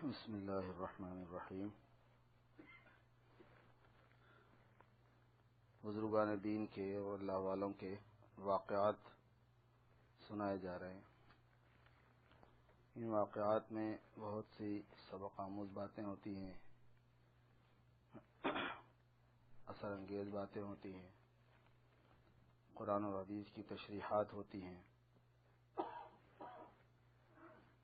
بسم اللہ الرحمن الرحیم۔ بزرگان دین کے اور اللہ والوں کے واقعات سنائے جا رہے ہیں۔ ان واقعات میں بہت سی سبق آموز باتیں ہوتی ہیں، اثر انگیز باتیں ہوتی ہیں، قرآن اور حدیث کی تشریحات ہوتی ہیں۔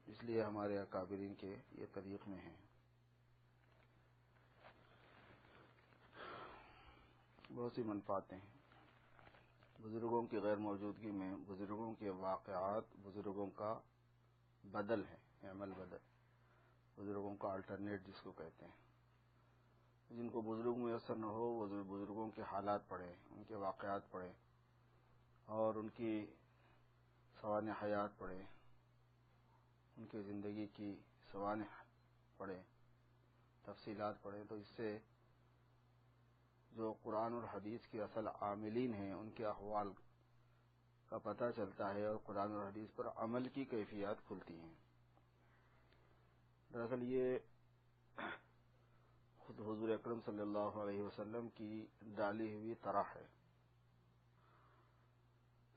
اس لیے ہمارے اکابرین کے یہ طریق میں ہیں۔ بہت سی منفعتیں ہیں۔ بزرگوں کی غیر موجودگی میں بزرگوں کے واقعات بزرگوں کا بدل ہے، عمل بدل، بزرگوں کا الٹرنیٹ جس کو کہتے ہیں۔ جن کو بزرگ میسر نہ ہو وہ بزرگوں کے حالات پڑھیں، ان کے واقعات پڑھیں اور ان کی سوانح حیات پڑھیں، ان کی زندگی کی سوانح پڑھیں، تفصیلات پڑھیں، تو اس سے جو قرآن اور حدیث کے اصل عاملین ہیں ان کے احوال کا پتہ چلتا ہے اور قرآن اور حدیث پر عمل کی کیفیات کھلتی ہیں۔ دراصل یہ خود حضور اکرم صلی اللہ علیہ وسلم کی ڈالی ہوئی طرح ہے۔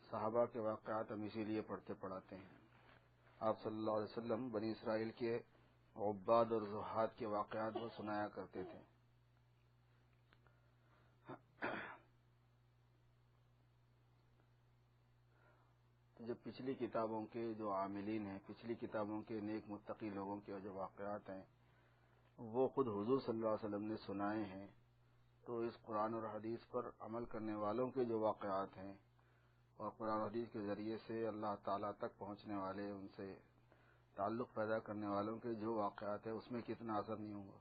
صحابہ کے واقعات ہم اسی لیے پڑھتے پڑھاتے ہیں۔ آپ صلی اللہ علیہ وسلم بنی اسرائیل کے عباد اور زہاد کے واقعات وہ سنایا کرتے تھے۔ جو پچھلی کتابوں کے جو عاملین ہیں، پچھلی کتابوں کے نیک متقی لوگوں کے جو واقعات ہیں وہ خود حضور صلی اللہ علیہ وسلم نے سنائے ہیں، تو اس قرآن اور حدیث پر عمل کرنے والوں کے جو واقعات ہیں اور قرآن و حدیث کے ذریعے سے اللہ تعالیٰ تک پہنچنے والے، ان سے تعلق پیدا کرنے والوں کے جو واقعات ہیں اس میں کتنا اثر نہیں ہوگا۔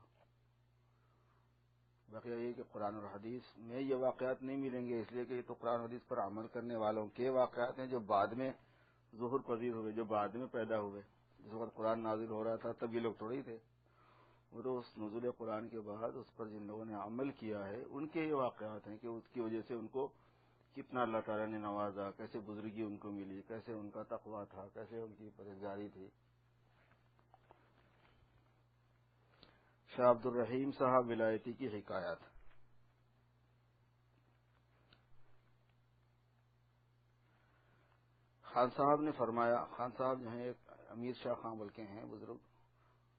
بقیہ یہ کہ قرآن اور حدیث میں یہ واقعات نہیں ملیں گے، اس لیے کہ یہ تو قرآن و حدیث پر عمل کرنے والوں کے واقعات ہیں جو بعد میں ظہور پذیر ہوئے، جو بعد میں پیدا ہوئے۔ جس وقت قرآن نازل ہو رہا تھا تب یہ لوگ تھوڑے ہی تھے، وہ تو اس نزول قرآن کے بعد اس پر جن لوگوں نے عمل کیا ہے ان کے یہ واقعات ہیں کہ اس کی وجہ سے ان کو کتنا اللہ تعالیٰ نے نوازا، کیسے بزرگی ان کو ملی، کیسے ان کا تقویٰ تھا، کیسے ان کی پرہیزگاری تھی۔ شاہ عبد الرحیم صاحب ولایتی کی حکایات۔ خان صاحب نے فرمایا، خان صاحب جو ہیں ایک امیر شاہ خان بلکہ ہیں بزرگ،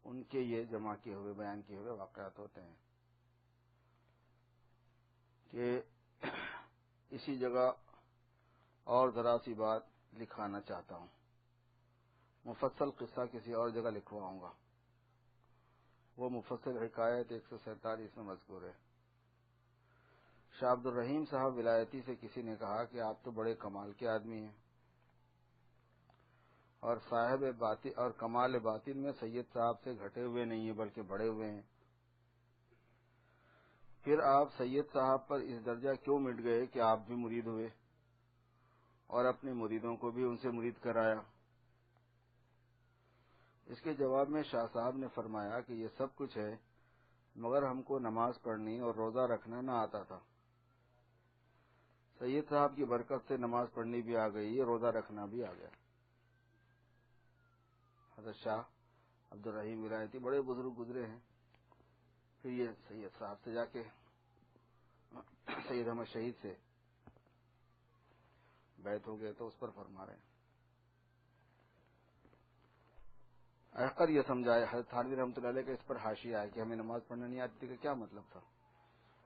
ان کے یہ جمع کیے ہوئے بیان کیے ہوئے واقعات ہوتے ہیں کہ اسی جگہ اور ذرا سی بات لکھانا چاہتا ہوں، مفصل قصہ کسی اور جگہ لکھواؤں گا۔ وہ مفصل حکایت 147 میں مذکور ہے۔ شاہ عبد الرحیم صاحب ولایتی سے کسی نے کہا کہ آپ تو بڑے کمال کے آدمی ہیں اور صاحب باطن اور کمال باطن میں سید صاحب سے گھٹے ہوئے نہیں ہیں بلکہ بڑے ہوئے ہیں، پھر آپ سید صاحب پر اس درجہ کیوں مٹ گئے کہ آپ بھی مرید ہوئے اور اپنے مریدوں کو بھی ان سے مرید کرایا؟ اس کے جواب میں شاہ صاحب نے فرمایا کہ یہ سب کچھ ہے مگر ہم کو نماز پڑھنی اور روزہ رکھنا نہ آتا تھا۔ سید صاحب کی برکت سے نماز پڑھنی بھی آ گئی، روزہ رکھنا بھی آ گیا۔ حضرت شاہ عبد الرحیم ولایتی بڑے بزرگ گزرے ہیں، پھر یہ سید صاحب سے جا کے سید احمد شہید سے بیعت ہو گئے تو اس پر فرما رہے ہیں۔ احقر یہ سمجھائے، حضرت تھانوی رحمۃ اللہ علیہ کا اس پر حاشیہ ہے کہ ہمیں نماز پڑھنا نہیں آتی تھی کہ کیا مطلب تھا۔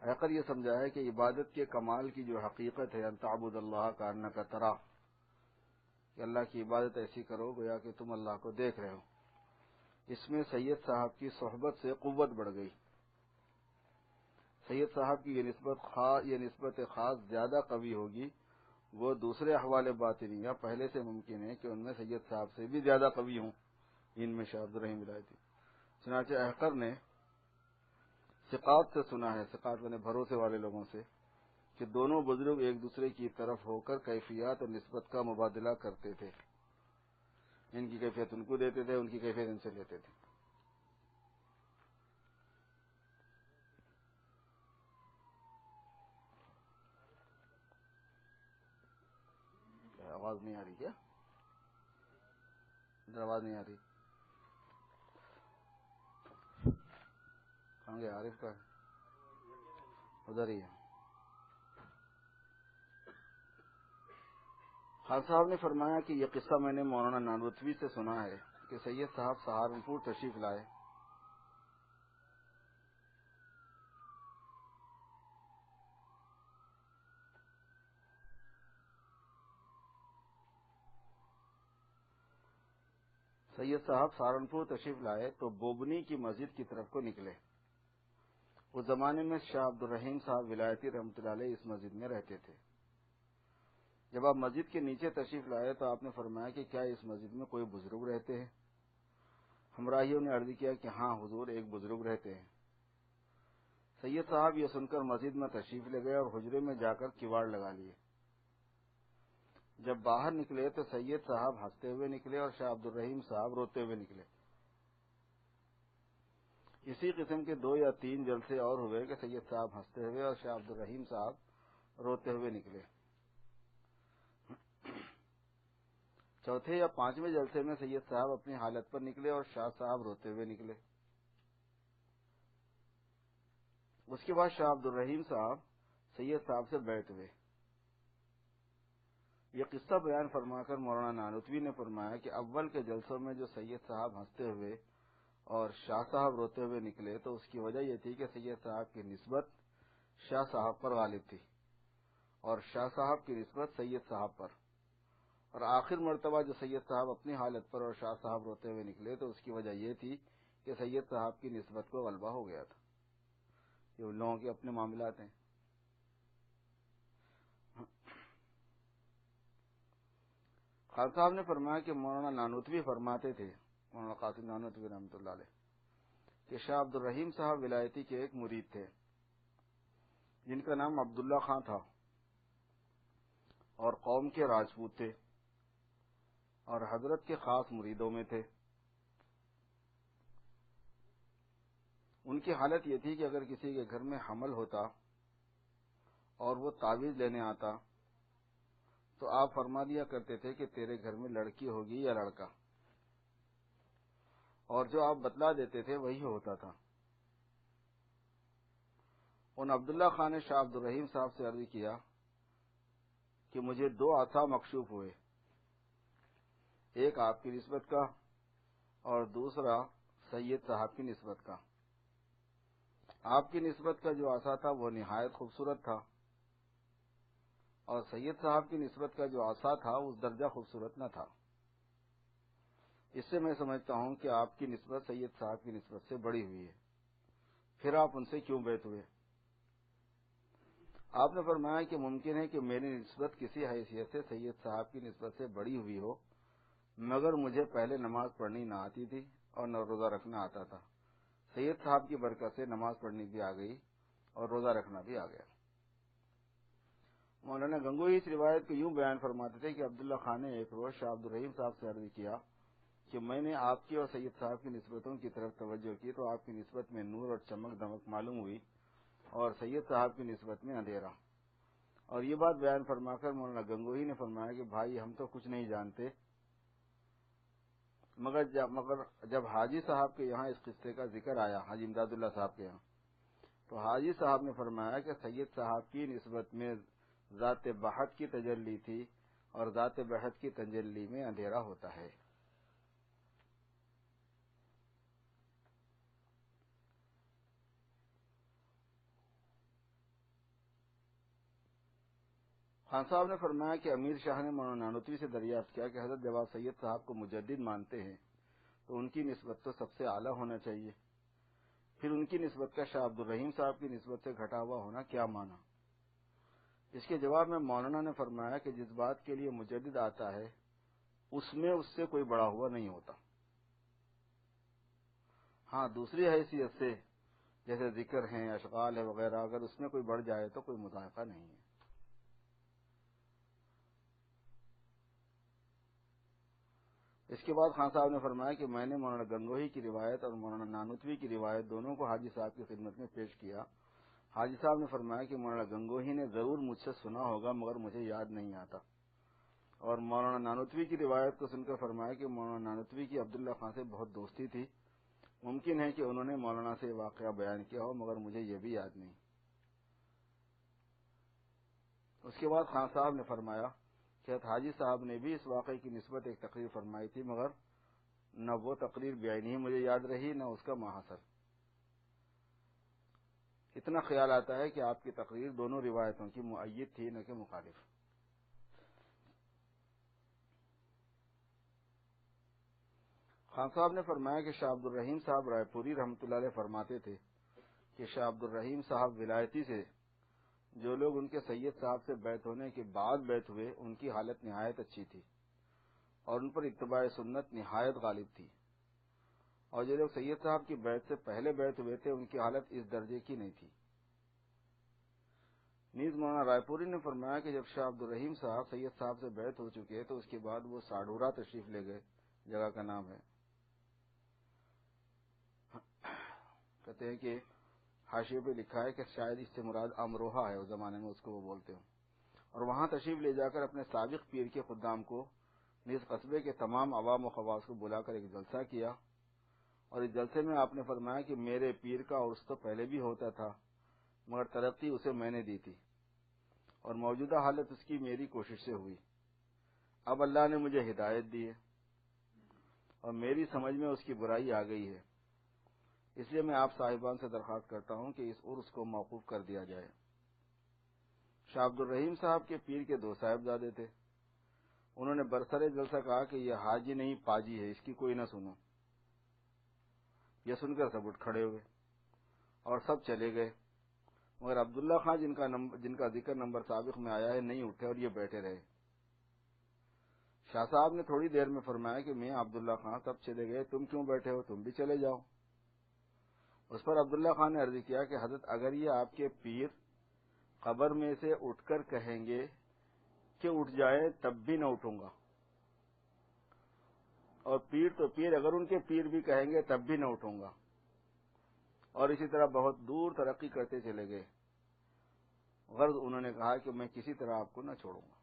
احقر یہ سمجھایا کہ عبادت کے کمال کی جو حقیقت ہے ان تعبد اللہ کانک تراہ، کہ اللہ کی عبادت ایسی کرو گویا کہ تم اللہ کو دیکھ رہے ہو، اس میں سید صاحب کی صحبت سے قوت بڑھ گئی۔ سید صاحب کی یہ نسبت خاص زیادہ قوی ہوگی، وہ دوسرے احوال باطنیہ پہلے سے ممکن ہے کہ ان میں سید صاحب سے بھی زیادہ قوی ہوں، ان میں شاہ عبد الرحیم ولایتی۔ چنانچہ احقر نے ثقات سے سنا ہے، ثقات نے بھروسے والے لوگوں سے، کہ دونوں بزرگ ایک دوسرے کی طرف ہو کر کیفیات اور نسبت کا مبادلہ کرتے تھے، ان کی کیفیت ان کو دیتے تھے، ان کی کیفیت ان سے لیتے تھے۔ آواز نہیں آ رہی کیا؟ ادھر آواز نہیں آ رہی؟ کہاں گیا عارف کا؟ ادھر ہی ہے. خان صاحب نے فرمایا کہ یہ قصہ میں نے مولانا نانوتوی سے سنا ہے کہ سید صاحب سہارنپور تشریف لائے. سید صاحب سہارنپور تشریف لائے تو بوبنی کی مسجد کی طرف کو نکلے. اس زمانے میں شاہ عبد الرحیم صاحب ولایتی رحمۃ اللہ علیہ اس مسجد میں رہتے تھے. جب آپ مسجد کے نیچے تشریف لائے تو آپ نے فرمایا کہ کیا اس مسجد میں کوئی بزرگ رہتے ہیں؟ ہمراہیوں نے عرض کیا کہ ہاں حضور، ایک بزرگ رہتے ہیں. سید صاحب یہ سن کر مسجد میں تشریف لے گئے اور حجرے میں جا کر کواڑ لگا لیے. جب باہر نکلے تو سید صاحب ہنستے ہوئے نکلے اور شاہ عبد الرحیم صاحب روتے ہوئے نکلے. اسی قسم کے 2 یا 3 جلسے اور ہوئے کہ سید صاحب ہنستے ہوئے اور شاہ عبد الرحیم صاحب روتے ہوئے نکلے. چوتھے یا 5ویں جلسے میں سید صاحب اپنی حالت پر نکلے اور شاہ صاحب روتے ہوئے نکلے. اس کے بعد شاہ عبد الرحیم صاحب سید صاحب سے بیٹھ ہوئے. یہ قصہ بیان فرما کر مولانا نانوتوی نے فرمایا کہ اول کے جلسوں میں جو سید صاحب ہنستے ہوئے اور شاہ صاحب روتے ہوئے نکلے تو اس کی وجہ یہ تھی کہ سید صاحب کی نسبت شاہ صاحب پر غالب تھی اور شاہ صاحب کی نسبت سید صاحب پر. اور آخر مرتبہ جو سید صاحب اپنی حالت پر اور شاہ صاحب روتے ہوئے نکلے تو اس کی وجہ یہ تھی کہ سید صاحب کی نسبت کو غلبہ ہو گیا تھا. یہ ان لوگوں کے اپنے معاملات ہیں. خان صاحب نے فرمایا کہ مولانا نانوتوی فرماتے تھے، مولانا قاسم نانوتوی رحمۃ اللہ علیہ، کہ شاہ عبد الرحیم صاحب ولایتی کے ایک مرید تھے جن کا نام عبداللہ خان تھا اور قوم کے راجپوت تھے اور حضرت کے خاص مریدوں میں تھے. ان کی حالت یہ تھی کہ اگر کسی کے گھر میں حمل ہوتا اور وہ تعویذ لینے آتا تو آپ فرما دیا کرتے تھے کہ تیرے گھر میں لڑکی ہوگی یا لڑکا، اور جو آپ بتلا دیتے تھے وہی ہوتا تھا. ان عبداللہ خان نے شاہ عبد الرحیم صاحب سے عرض کیا کہ مجھے 2 عصا مکشوف ہوئے، ایک آپ کی نسبت کا اور دوسرا سید صاحب کی نسبت کا. آپ کی نسبت کا جو عصا تھا وہ نہایت خوبصورت تھا اور سید صاحب کی نسبت کا جو عصا تھا اس درجہ خوبصورت نہ تھا. اس سے میں سمجھتا ہوں کہ آپ کی نسبت سید صاحب کی نسبت سے بڑی ہوئی ہے، پھر آپ ان سے کیوں بیت ہوئے؟ آپ نے فرمایا کہ ممکن ہے کہ میری نسبت کسی حیثیت سے سید صاحب کی نسبت سے بڑی ہوئی ہو، مگر مجھے پہلے نماز پڑھنی نہ آتی تھی اور نہ روزہ رکھنا آتا تھا. سید صاحب کی برکت سے نماز پڑھنی بھی آ گئی اور روزہ رکھنا بھی آ گیا. مولانا گنگوہی اس روایت کو یوں بیان فرماتے تھے کہ عبداللہ خان نے ایک روز شاہ عبد الرحیم صاحب سے عرض کیا کہ میں نے آپ کی اور سید صاحب کی نسبتوں کی طرف توجہ کی تو آپ کی نسبت میں نور اور چمک دمک معلوم ہوئی اور سید صاحب کی نسبت میں اندھیرا. اور یہ بات بیان فرما کر مولانا گنگوہی نے فرمایا کہ بھائی ہم تو کچھ نہیں جانتے، مگر جب حاجی صاحب کے یہاں اس قصے کا ذکر آیا، حاجی امداد اللہ صاحب کے یہاں، تو حاجی صاحب نے فرمایا کہ سید صاحب کی نسبت میں ذات بحت کی تجلی تھی اور ذات بحت کی تجلی میں اندھیرا ہوتا ہے. خان صاحب نے فرمایا کہ امیر شاہ نے مولانا نانوتوی سے دریافت کیا کہ حضرت جب آپ سید صاحب کو مجدد مانتے ہیں تو ان کی نسبت تو سب سے اعلیٰ ہونا چاہیے، پھر ان کی نسبت کا شاہ عبد الرحیم صاحب کی نسبت سے گھٹا ہوا ہونا کیا مانا؟ اس کے جواب میں مولانا نے فرمایا کہ جس بات کے لیے مجدد آتا ہے اس میں اس سے کوئی بڑا ہوا نہیں ہوتا. ہاں دوسری حیثیت سے جیسے ذکر ہیں، اشغال ہے وغیرہ، اگر اس میں کوئی بڑھ جائے تو کوئی مذائقہ نہیں ہے. اس کے بعد خان صاحب نے فرمایا کہ میں نے مولانا گنگوہی کی روایت اور مولانا نانوتوی کی روایت دونوں کو حاجی صاحب کی خدمت میں پیش کیا. حاجی صاحب نے فرمایا کہ مولانا گنگوہی نے ضرور مجھ سے سنا ہوگا مگر مجھے یاد نہیں آتا. اور مولانا نانوتوی کی روایت کو سن کر فرمایا کہ مولانا نانوتوی کی عبداللہ خان سے بہت دوستی تھی، ممکن ہے کہ انہوں نے مولانا سے واقعہ بیان کیا ہو، مگر مجھے یہ بھی یاد نہیں۔ اس کے بعد خان صاحب نے فرمایا کہ حاجی صاحب نے بھی اس واقعے کی نسبت ایک تقریر فرمائی تھی، مگر نہ وہ تقریر بعینی مجھے یاد رہی نہ اس کا ماحصل۔ اتنا خیال آتا ہے کہ آپ کی تقریر دونوں روایتوں کی مؤید تھی، نہ کہ مخالف۔ خان صاحب نے فرمایا کہ شاہ عبد الرحیم صاحب رائے پوری رحمۃ اللہ علیہ فرماتے تھے کہ شاہ عبد الرحیم صاحب ولایتی سے جو لوگ ان کے سید صاحب سے بیعت ہونے کے بعد بیعت ہوئے، ان کی حالت نہایت اچھی تھی اور ان پر اتباع سنت نہایت غالب تھی، اور جو لوگ سید صاحب کی بیعت سے پہلے بیعت ہوئے تھے ان کی حالت اس درجے کی نہیں تھی۔ نیز مولانا رائے پوری نے فرمایا کہ جب شاہ عبد الرحیم صاحب سید صاحب سے بیعت ہو چکے تو اس کے بعد وہ ساڈورا تشریف لے گئے، جگہ کا نام ہے۔ کہتے ہیں کہ حاشیے پہ لکھا ہے کہ شاید اس سے مراد امروہہ ہے، اس زمانے میں اس کو وہ بولتے ہوں، اور وہاں تشریف لے جا کر اپنے سابق پیر کے خدام کو نیز قصبے کے تمام عوام و خواص کو بلا کر ایک جلسہ کیا، اور اس جلسے میں آپ نے فرمایا کہ میرے پیر کا عرس تو پہلے بھی ہوتا تھا، مگر ترقی اسے میں نے دی تھی اور موجودہ حالت اس کی میری کوشش سے ہوئی۔ اب اللہ نے مجھے ہدایت دی ہے اور میری سمجھ میں اس کی برائی آ گئی ہے، اس لیے میں آپ صاحبان سے درخواست کرتا ہوں کہ اس عرس کو موقوف کر دیا جائے۔ شاہ عبد الرحیم صاحب کے پیر کے 2 صاحبزادے تھے، انہوں نے برسر جلسہ کہا کہ یہ حاجی نہیں پاجی ہے، اس کی کوئی نہ سنو۔ یہ سن کر سب اٹھ کھڑے ہوئے اور سب چلے گئے، مگر عبداللہ خان جن کا ذکر نمبر سابق میں آیا ہے نہیں اٹھے اور یہ بیٹھے رہے۔ شاہ صاحب نے تھوڑی دیر میں فرمایا کہ میں عبداللہ خان سب چلے گئے، تم کیوں بیٹھے ہو، تم بھی چلے جاؤ۔ اس پر عبداللہ خان نے عرض کیا کہ حضرت اگر یہ آپ کے پیر قبر میں سے اٹھ کر کہیں گے کہ اٹھ جائے تب بھی نہ اٹھوں گا، اور پیر تو پیر اگر ان کے پیر بھی کہیں گے تب بھی نہ اٹھوں گا، اور اسی طرح بہت دور ترقی کرتے چلے گئے۔ غرض انہوں نے کہا کہ میں کسی طرح آپ کو نہ چھوڑوں گا۔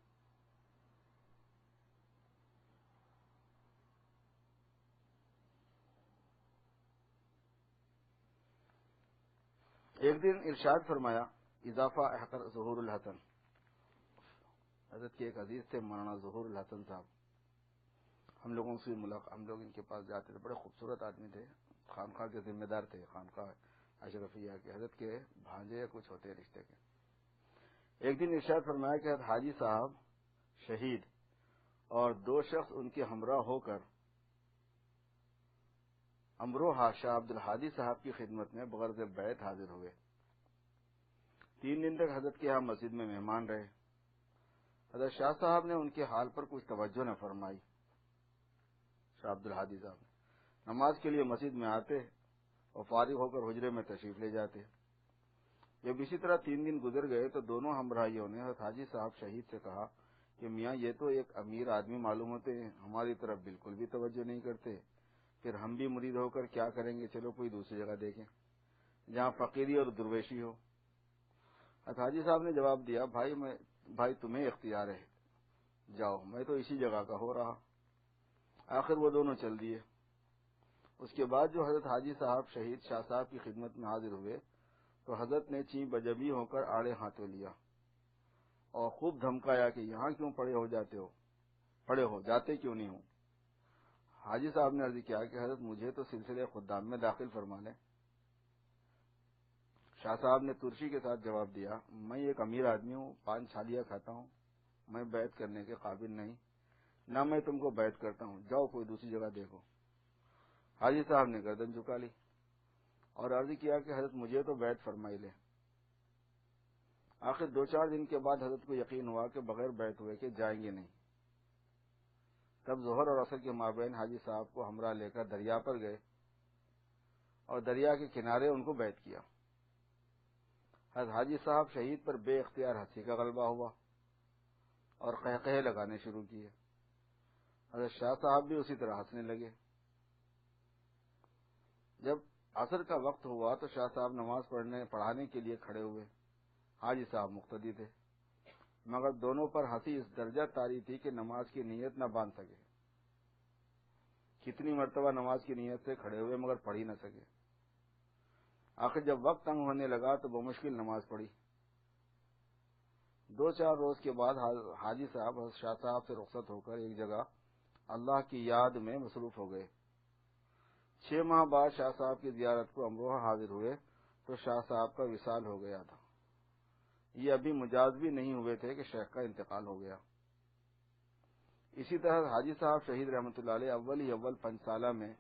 ایک دن ارشاد فرمایا، اضافہ احقر ظہور الحسن، حضرت کے ایک عزیز تھے مولانا ظہور الحسن صاحب، ہم لوگوں سے ہم لوگ ان کے پاس جاتے تھے، بڑے خوبصورت آدمی تھے، خانقاہ کے ذمہ دار تھے، خانقاہ اشرفیہ کے، حضرت کے بھانجے یا کچھ ہوتے رشتے کے۔ ایک دن ارشاد فرمایا کہ حضرت حاجی صاحب شہید اور 2 شخص ان کے ہمراہ ہو کر امروہہ شاہ عبد الحادی صاحب کی خدمت میں بغرض بیعت حاضر ہوئے۔ 3 دن تک حضرت کے یہاں مسجد میں مہمان رہے۔ حضرت شاہ صاحب نے ان کے حال پر کچھ توجہ نہ فرمائی۔ شاہ عبد الحادی صاحب نماز کے لیے مسجد میں آتے اور فارغ ہو کر حجرے میں تشریف لے جاتے۔ جب اسی طرح 3 دن گزر گئے تو دونوں ہمراہیوں نے حضرت حاجی صاحب شہید سے کہا کہ میاں یہ تو ایک امیر آدمی معلوم ہوتے ہیں، ہماری طرف بالکل بھی توجہ نہیں کرتے، پھر ہم بھی مرید ہو کر کیا کریں گے، چلو کوئی دوسری جگہ دیکھیں جہاں فقیری اور درویشی ہو۔ حضرت حاجی صاحب نے جواب دیا، بھائی تمہیں اختیار ہے، جاؤ، میں تو اسی جگہ کا ہو رہا۔ آخر وہ دونوں چل دیے۔ اس کے بعد جو حضرت حاجی صاحب شہید شاہ صاحب کی خدمت میں حاضر ہوئے تو حضرت نے چیں بجبی ہو کر آڑے ہاتھوں لیا اور خوب دھمکایا کہ یہاں کیوں پڑے ہو جاتے کیوں نہیں ہو۔ حاجی صاحب نے عرض کیا کہ حضرت مجھے تو سلسلے خدام میں داخل فرما لیں۔ شاہ صاحب نے ترشی کے ساتھ جواب دیا، میں ایک امیر آدمی ہوں، 5 چھالیاں کھاتا ہوں، میں بیعت کرنے کے قابل نہیں، نہ میں تم کو بیعت کرتا ہوں، جاؤ کوئی دوسری جگہ دیکھو۔ حاجی صاحب نے گردن جھکا لی اور عرض کیا کہ حضرت مجھے تو بیعت فرمائی لے۔ آخر 2-4 دن کے بعد حضرت کو یقین ہوا کہ بغیر بیعت ہوئے کہ جائیں گے نہیں۔ تب ظہر اور عصر کے مابین حاجی صاحب کو ہمراہ لے کر دریا پر گئے اور دریا کے کنارے ان کو بیعت کیا۔ حضرت حاجی صاحب شہید پر بے اختیار ہنسی کا غلبہ ہوا اور قہقہے لگانے شروع کیے۔ حضرت شاہ صاحب بھی اسی طرح ہنسنے لگے۔ جب عصر کا وقت ہوا تو شاہ صاحب نماز پڑھانے کے لیے کھڑے ہوئے۔ حاجی صاحب مقتدی تھے، مگر دونوں پر ہنسی اس درجہ طاری تھی کہ نماز کی نیت نہ باندھ سکے۔ کتنی مرتبہ نماز کی نیت سے کھڑے ہوئے مگر پڑھ ہی نہ سکے. آخر جب وقت تنگ ہونے لگا تو بمشکل نماز پڑھی. 2-4 روز کے بعد حاجی صاحب حضرت شاہ صاحب سے رخصت ہو کر ایک جگہ اللہ کی یاد میں مصروف ہو گئے. 6 ماہ بعد شاہ صاحب کی زیارت کو امروہہ حاضر ہوئے تو شاہ صاحب کا وصال ہو گیا تھا. یہ ابھی مجاز بھی نہیں ہوئے تھے کہ شیخ کا انتقال ہو گیا. اسی طرح حاجی صاحب شہید رحمۃ اللہ علیہ اول پنچسالہ میں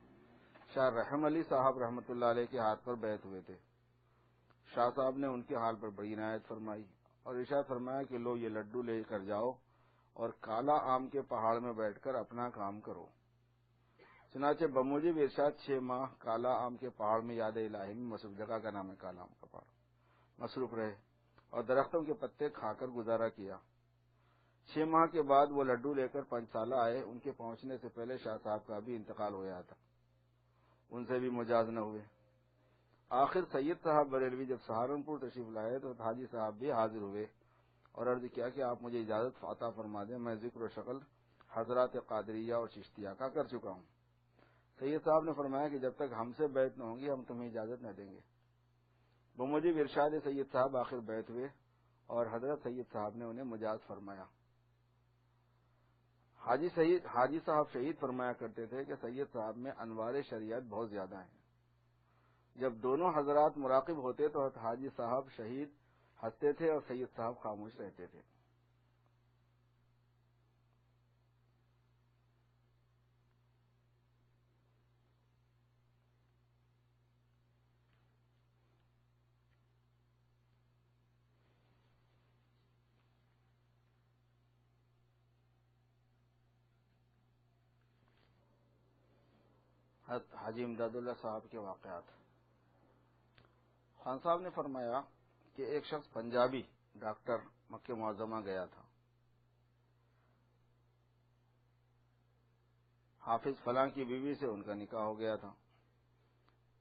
شاہ رحم علی صاحب رحمۃ اللہ علیہ کے ہاتھ پر بیعت ہوئے تھے. شاہ صاحب نے ان کے حال پر بڑی عنایت فرمائی اور ارشاد فرمایا کہ لو یہ لڈو لے کر جاؤ اور کالا آم کے پہاڑ میں بیٹھ کر اپنا کام کرو. چنانچہ بموجب ارشاد 6 ماہ کالا آم کے پہاڑ میں یاد الہی میں مصروف، جگہ کا نام ہے کالا آم کا پہاڑ، مصروف رہے اور درختوں کے پتے کھا کر گزارا کیا. 6 ماہ کے بعد وہ لڈو لے کر پنچسالہ آئے. ان کے پہنچنے سے پہلے شاہ صاحب کا بھی انتقال ہو گیا تھا. ان سے بھی مجاز نہ ہوئے. آخر سید صاحب بریلوی جب سہارنپور تشریف لائے تو حاجی صاحب بھی حاضر ہوئے اور عرض کیا کہ آپ مجھے اجازت عطا فرما دیں، میں ذکر و شکل حضرات قادریہ اور چشتیہ کا کر چکا ہوں. سید صاحب نے فرمایا کہ جب تک ہم سے بیعت نہ ہوگی ہم تمہیں اجازت نہ دیں گے. بموجب ارشاد سید صاحب آخر بیعت ہوئے اور حضرت سید صاحب نے انہیں مجاز فرمایا. حاجی صاحب شہید فرمایا کرتے تھے کہ سید صاحب میں انوار شریعت بہت زیادہ ہیں. جب دونوں حضرات مراقب ہوتے تو حاجی صاحب شہید ہنستے تھے اور سید صاحب خاموش رہتے تھے. حاجی امداد اللہ صاحب کے واقعات. خان صاحب نے فرمایا کہ ایک شخص پنجابی ڈاکٹر مکہ معظمہ گیا تھا. حافظ فلاں کی بیوی سے ان کا نکاح ہو گیا تھا.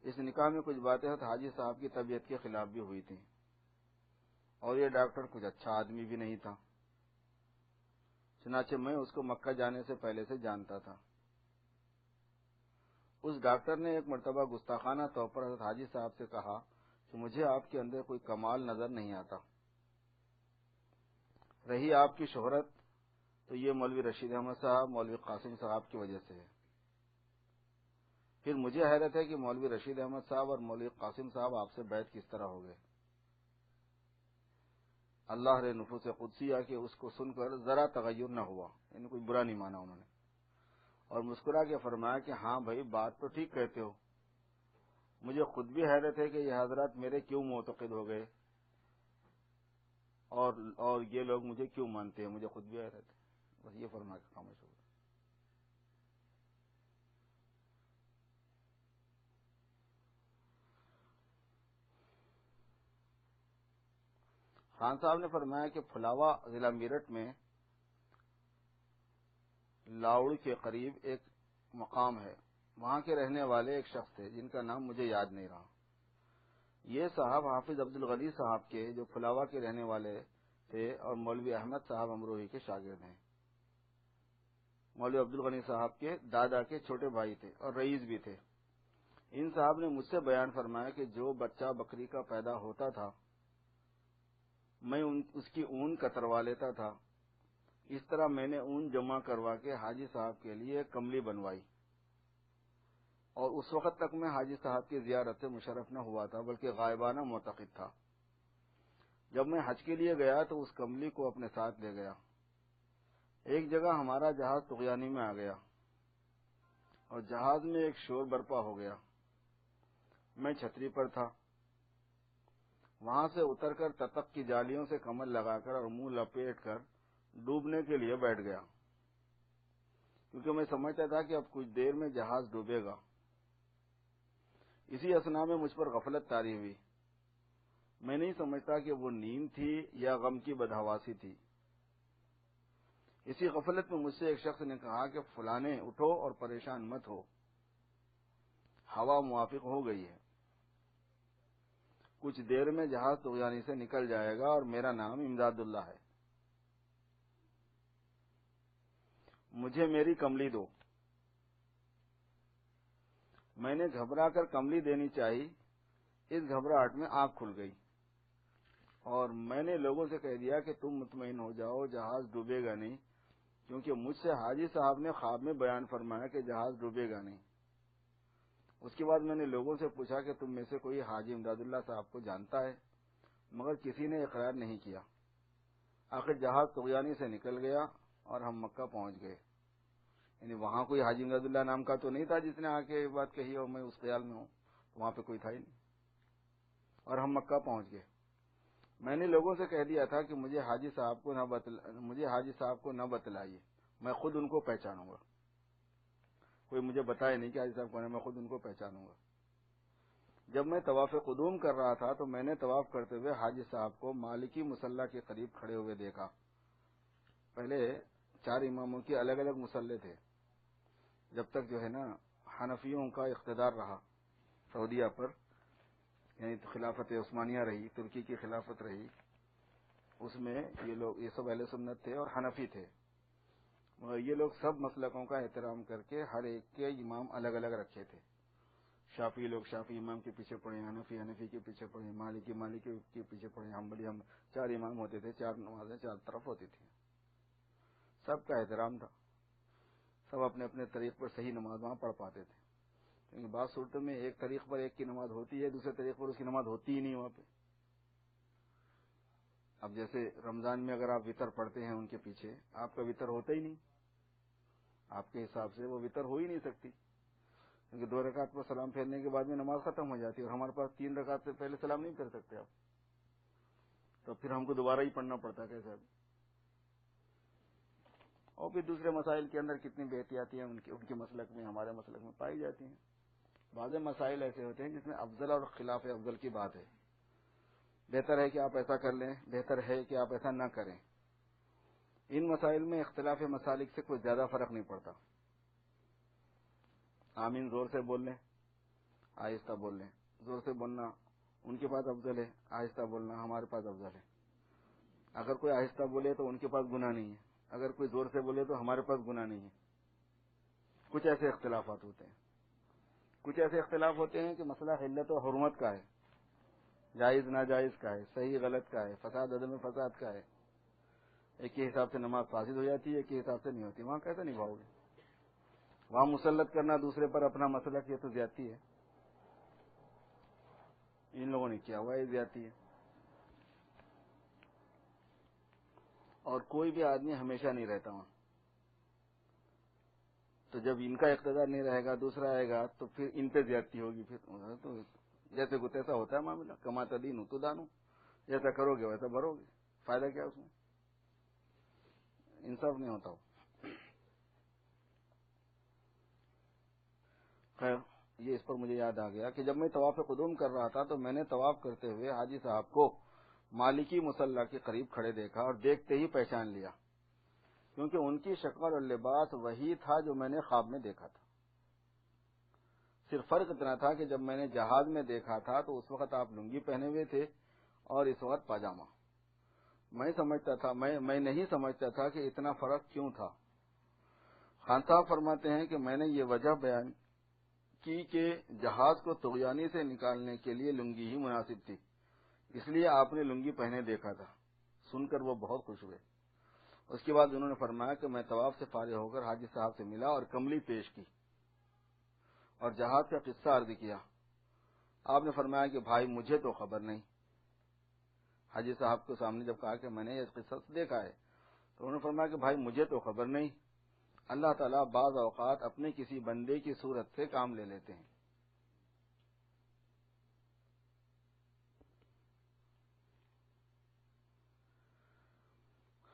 اس نکاح میں کچھ باتیں حاجی صاحب کی طبیعت کے خلاف بھی ہوئی تھیں اور یہ ڈاکٹر کچھ اچھا آدمی بھی نہیں تھا. چنانچہ میں اس کو مکہ جانے سے پہلے سے جانتا تھا. اس ڈاکٹر نے ایک مرتبہ گستاخانہ طور پر حضرت حاجی صاحب سے کہا کہ مجھے آپ کے اندر کوئی کمال نظر نہیں آتا. رہی آپ کی شہرت تو یہ مولوی رشید احمد صاحب، مولوی قاسم صاحب کی وجہ سے ہے. پھر مجھے حیرت ہے کہ مولوی رشید احمد صاحب اور مولوی قاسم صاحب آپ سے بیعت کس طرح ہو گئے. اللہ رے نفوس قدسیہ کہ اس کو سن کر ذرا تغیر نہ ہوا، یعنی کوئی برا نہیں مانا انہوں نے، اور مسکرا کے فرمایا کہ ہاں بھائی بات تو ٹھیک کہتے ہو، مجھے خود بھی حیرت ہے کہ یہ حضرات میرے کیوں معتقد ہو گئے اور یہ لوگ مجھے کیوں مانتے ہیں، مجھے خود بھی حیرت ہے. بس یہ فرما کے خاموش ہو گئے. خان صاحب نے فرمایا کہ پھلاوا ضلع میرٹھ میں لاؤڑ کے قریب ایک مقام ہے. وہاں کے رہنے والے ایک شخص تھے جن کا نام مجھے یاد نہیں رہا. یہ صاحب حافظ عبد الغنی صاحب کے جو پھلاوا کے رہنے والے تھے اور مولوی احمد صاحب امروہی کے شاگرد ہیں. مولوی عبد الغنی صاحب کے دادا کے چھوٹے بھائی تھے اور رئیس بھی تھے. ان صاحب نے مجھ سے بیان فرمایا کہ جو بچہ بکری کا پیدا ہوتا تھا میں اس کی اون کتروا لیتا تھا. اس طرح میں نے اون جمع کروا کے حاجی صاحب کے لیے کملی بنوائی اور اس وقت تک میں حاجی صاحب کی زیارت سے مشرف نہ ہوا تھا بلکہ غائبانہ معتقد تھا. جب میں حج کے لیے گیا تو اس کملی کو اپنے ساتھ لے گیا. ایک جگہ ہمارا جہاز طغیانی میں آ گیا اور جہاز میں ایک شور برپا ہو گیا. میں چھتری پر تھا. وہاں سے اتر کر تتق کی جالیوں سے کمر لگا کر اور منہ لپیٹ کر ڈوبنے کے لیے بیٹھ گیا کیونکہ میں سمجھتا تھا کہ اب کچھ دیر میں جہاز ڈوبے گا. اسی اثنا میں مجھ پر غفلت طاری ہوئی. میں نہیں سمجھتا کہ وہ نیند تھی یا غم کی بدحواسی تھی. اسی غفلت میں مجھ سے ایک شخص نے کہا کہ فلانے اٹھو اور پریشان مت ہو، ہوا موافق ہو گئی ہے، کچھ دیر میں جہاز طغیانی سے نکل جائے گا اور میرا نام امداد اللہ ہے. مجھے میری کملی دو. میں نے گھبرا کر کملی دینی چاہی، اس گھبراہٹ میں آنکھ کھل گئی اور میں نے لوگوں سے کہہ دیا کہ تم مطمئن ہو جاؤ، جہاز ڈوبے گا نہیں، کیونکہ مجھ سے حاجی صاحب نے خواب میں بیان فرمایا کہ جہاز ڈوبے گا نہیں۔ اس کے بعد میں نے لوگوں سے پوچھا کہ تم میں سے کوئی حاجی امداد اللہ صاحب کو جانتا ہے، مگر کسی نے اقرار نہیں کیا۔ آخر جہاز طغیانی سے نکل گیا اور ہم مکہ پہنچ گئے۔ یعنی وہاں کوئی حاجی امداد اللہ نام کا تو نہیں تھا جس نے آ کے یہ بات کہی اور میں اس خیال میں ہوں، وہاں پہ کوئی تھا ہی نہیں، اور ہم مکہ پہنچ گئے۔ میں نے لوگوں سے کہہ دیا تھا کہ مجھے حاجی صاحب کو نہ بتلائیے، میں خود ان کو پہچانوں گا۔ کوئی مجھے بتائے نہیں کہ حاجی صاحب کون ہے، میں خود ان کو پہچانوں گا۔ جب میں طواف قدوم کر رہا تھا تو میں نے طواف کرتے ہوئے حاجی صاحب کو مالکی مصلی کے قریب کھڑے ہوئے دیکھا۔ پہلے 4 اماموں کے الگ الگ مصلی تھے، جب تک جو ہے نا حنفیوں کا اقتدار رہا سعودیہ پر، یعنی خلافت عثمانیہ رہی، ترکی کی خلافت رہی، اس میں یہ سب اہل سنت تھے اور حنفی تھے۔ یہ لوگ سب مسلکوں کا احترام کر کے ہر ایک کے امام الگ الگ رکھے تھے۔ شافعی لوگ شافعی امام کے پیچھے پڑے، حنفی کے پیچھے پڑے، مالکی کے پیچھے پڑے، حنبلی 4 امام ہوتے تھے، 4 نمازیں 4 طرف ہوتی تھی۔ سب کا احترام تھا، سب اپنے اپنے طریق پر صحیح نماز وہاں پڑھ پاتے تھے، کیونکہ بعض صورتوں میں ایک طریق پر ایک کی نماز ہوتی ہے، دوسرے طریق پر اس کی نماز ہوتی ہی نہیں وہاں پہ۔ اب جیسے رمضان میں اگر آپ وطر پڑھتے ہیں ان کے پیچھے، آپ کا وطر ہوتا ہی نہیں، آپ کے حساب سے وہ وطر ہو ہی نہیں سکتی، کیونکہ 2 رکعت پر سلام پھیرنے کے بعد میں نماز ختم ہو جاتی ہے، اور ہمارے پاس 3 رکعت سے پہلے سلام نہیں پھیر سکتے آپ، تو پھر ہم کو دوبارہ ہی پڑھنا پڑتا ہے کیسے۔ اور پھر دوسرے مسائل کے اندر کتنی بے احتیاطیاں ان کے مسلک میں ہمارے مسلک میں پائی جاتی ہیں۔ بعض مسائل ایسے ہوتے ہیں جس میں افضل اور خلاف افضل کی بات ہے، بہتر ہے کہ آپ ایسا کر لیں، بہتر ہے کہ آپ ایسا نہ کریں۔ ان مسائل میں اختلاف مسالک سے کوئی زیادہ فرق نہیں پڑتا۔ آمین زور سے بول لیں، آہستہ بول لیں، زور سے بولنا ان کے پاس افضل ہے، آہستہ بولنا ہمارے پاس افضل ہے۔ اگر کوئی آہستہ بولے تو ان کے پاس گناہ نہیں ہے، اگر کوئی زور سے بولے تو ہمارے پاس گناہ نہیں ہے۔ کچھ ایسے اختلافات ہوتے ہیں، کچھ ایسے اختلاف ہوتے ہیں کہ مسئلہ حلت و حرمت کا ہے، جائز ناجائز کا ہے، صحیح غلط کا ہے، فساد عدم فساد کا ہے۔ ایک کے حساب سے نماز فاسد ہو جاتی ہے، ایک کے حساب سے نہیں ہوتی، وہاں کیسے نبھاؤ گے؟ وہاں مسلط کرنا دوسرے پر اپنا مسلک، یہ تو زیادتی ہے، ان لوگوں نے کیا ہوا ہے زیادتی ہے۔ اور کوئی بھی آدمی ہمیشہ نہیں رہتا وہاں، تو جب ان کا اقتدار نہیں رہے گا دوسرا آئے گا تو پھر ان پہ زیادتی ہوگی، پھر تو جیسے کو تیسا ہوتا ہے معاملہ، کماتا دین تو دانو، جیسا کرو گے ویسا بھرو گے، فائدہ کیا اس میں؟ انصاف نہیں ہوتا ہو۔ خیر، یہ اس پر مجھے یاد آ گیا کہ جب میں طواف قدوم کر رہا تھا تو میں نے طواف کرتے ہوئے حاجی صاحب کو مالکی مصلی کے قریب کھڑے دیکھا اور دیکھتے ہی پہچان لیا، کیونکہ ان کی شکل اور لباس وہی تھا جو میں نے خواب میں دیکھا تھا۔ صرف فرق اتنا تھا کہ جب میں نے جہاز میں دیکھا تھا تو اس وقت آپ لنگی پہنے ہوئے تھے اور اس وقت پاجامہ۔ میں نہیں سمجھتا تھا کہ اتنا فرق کیوں تھا۔ خان صاحب فرماتے ہیں کہ میں نے یہ وجہ بیان کی کہ جہاز کو طغیانی سے نکالنے کے لیے لنگی ہی مناسب تھی، اس لیے آپ نے لنگی پہنے دیکھا تھا۔ سن کر وہ بہت خوش ہوئے۔ اس کے بعد انہوں نے فرمایا کہ میں طواف سے فارغ ہو کر حاجی صاحب سے ملا اور کملی پیش کی اور جہاز کا قصہ عرض کیا۔ آپ نے فرمایا کہ بھائی مجھے تو خبر نہیں۔ حاجی صاحب کو سامنے جب کہا کہ میں نے یہ قصہ دیکھا ہے تو انہوں نے فرمایا کہ بھائی مجھے تو خبر نہیں، اللہ تعالیٰ بعض اوقات اپنے کسی بندے کی صورت سے کام لے لیتے ہیں۔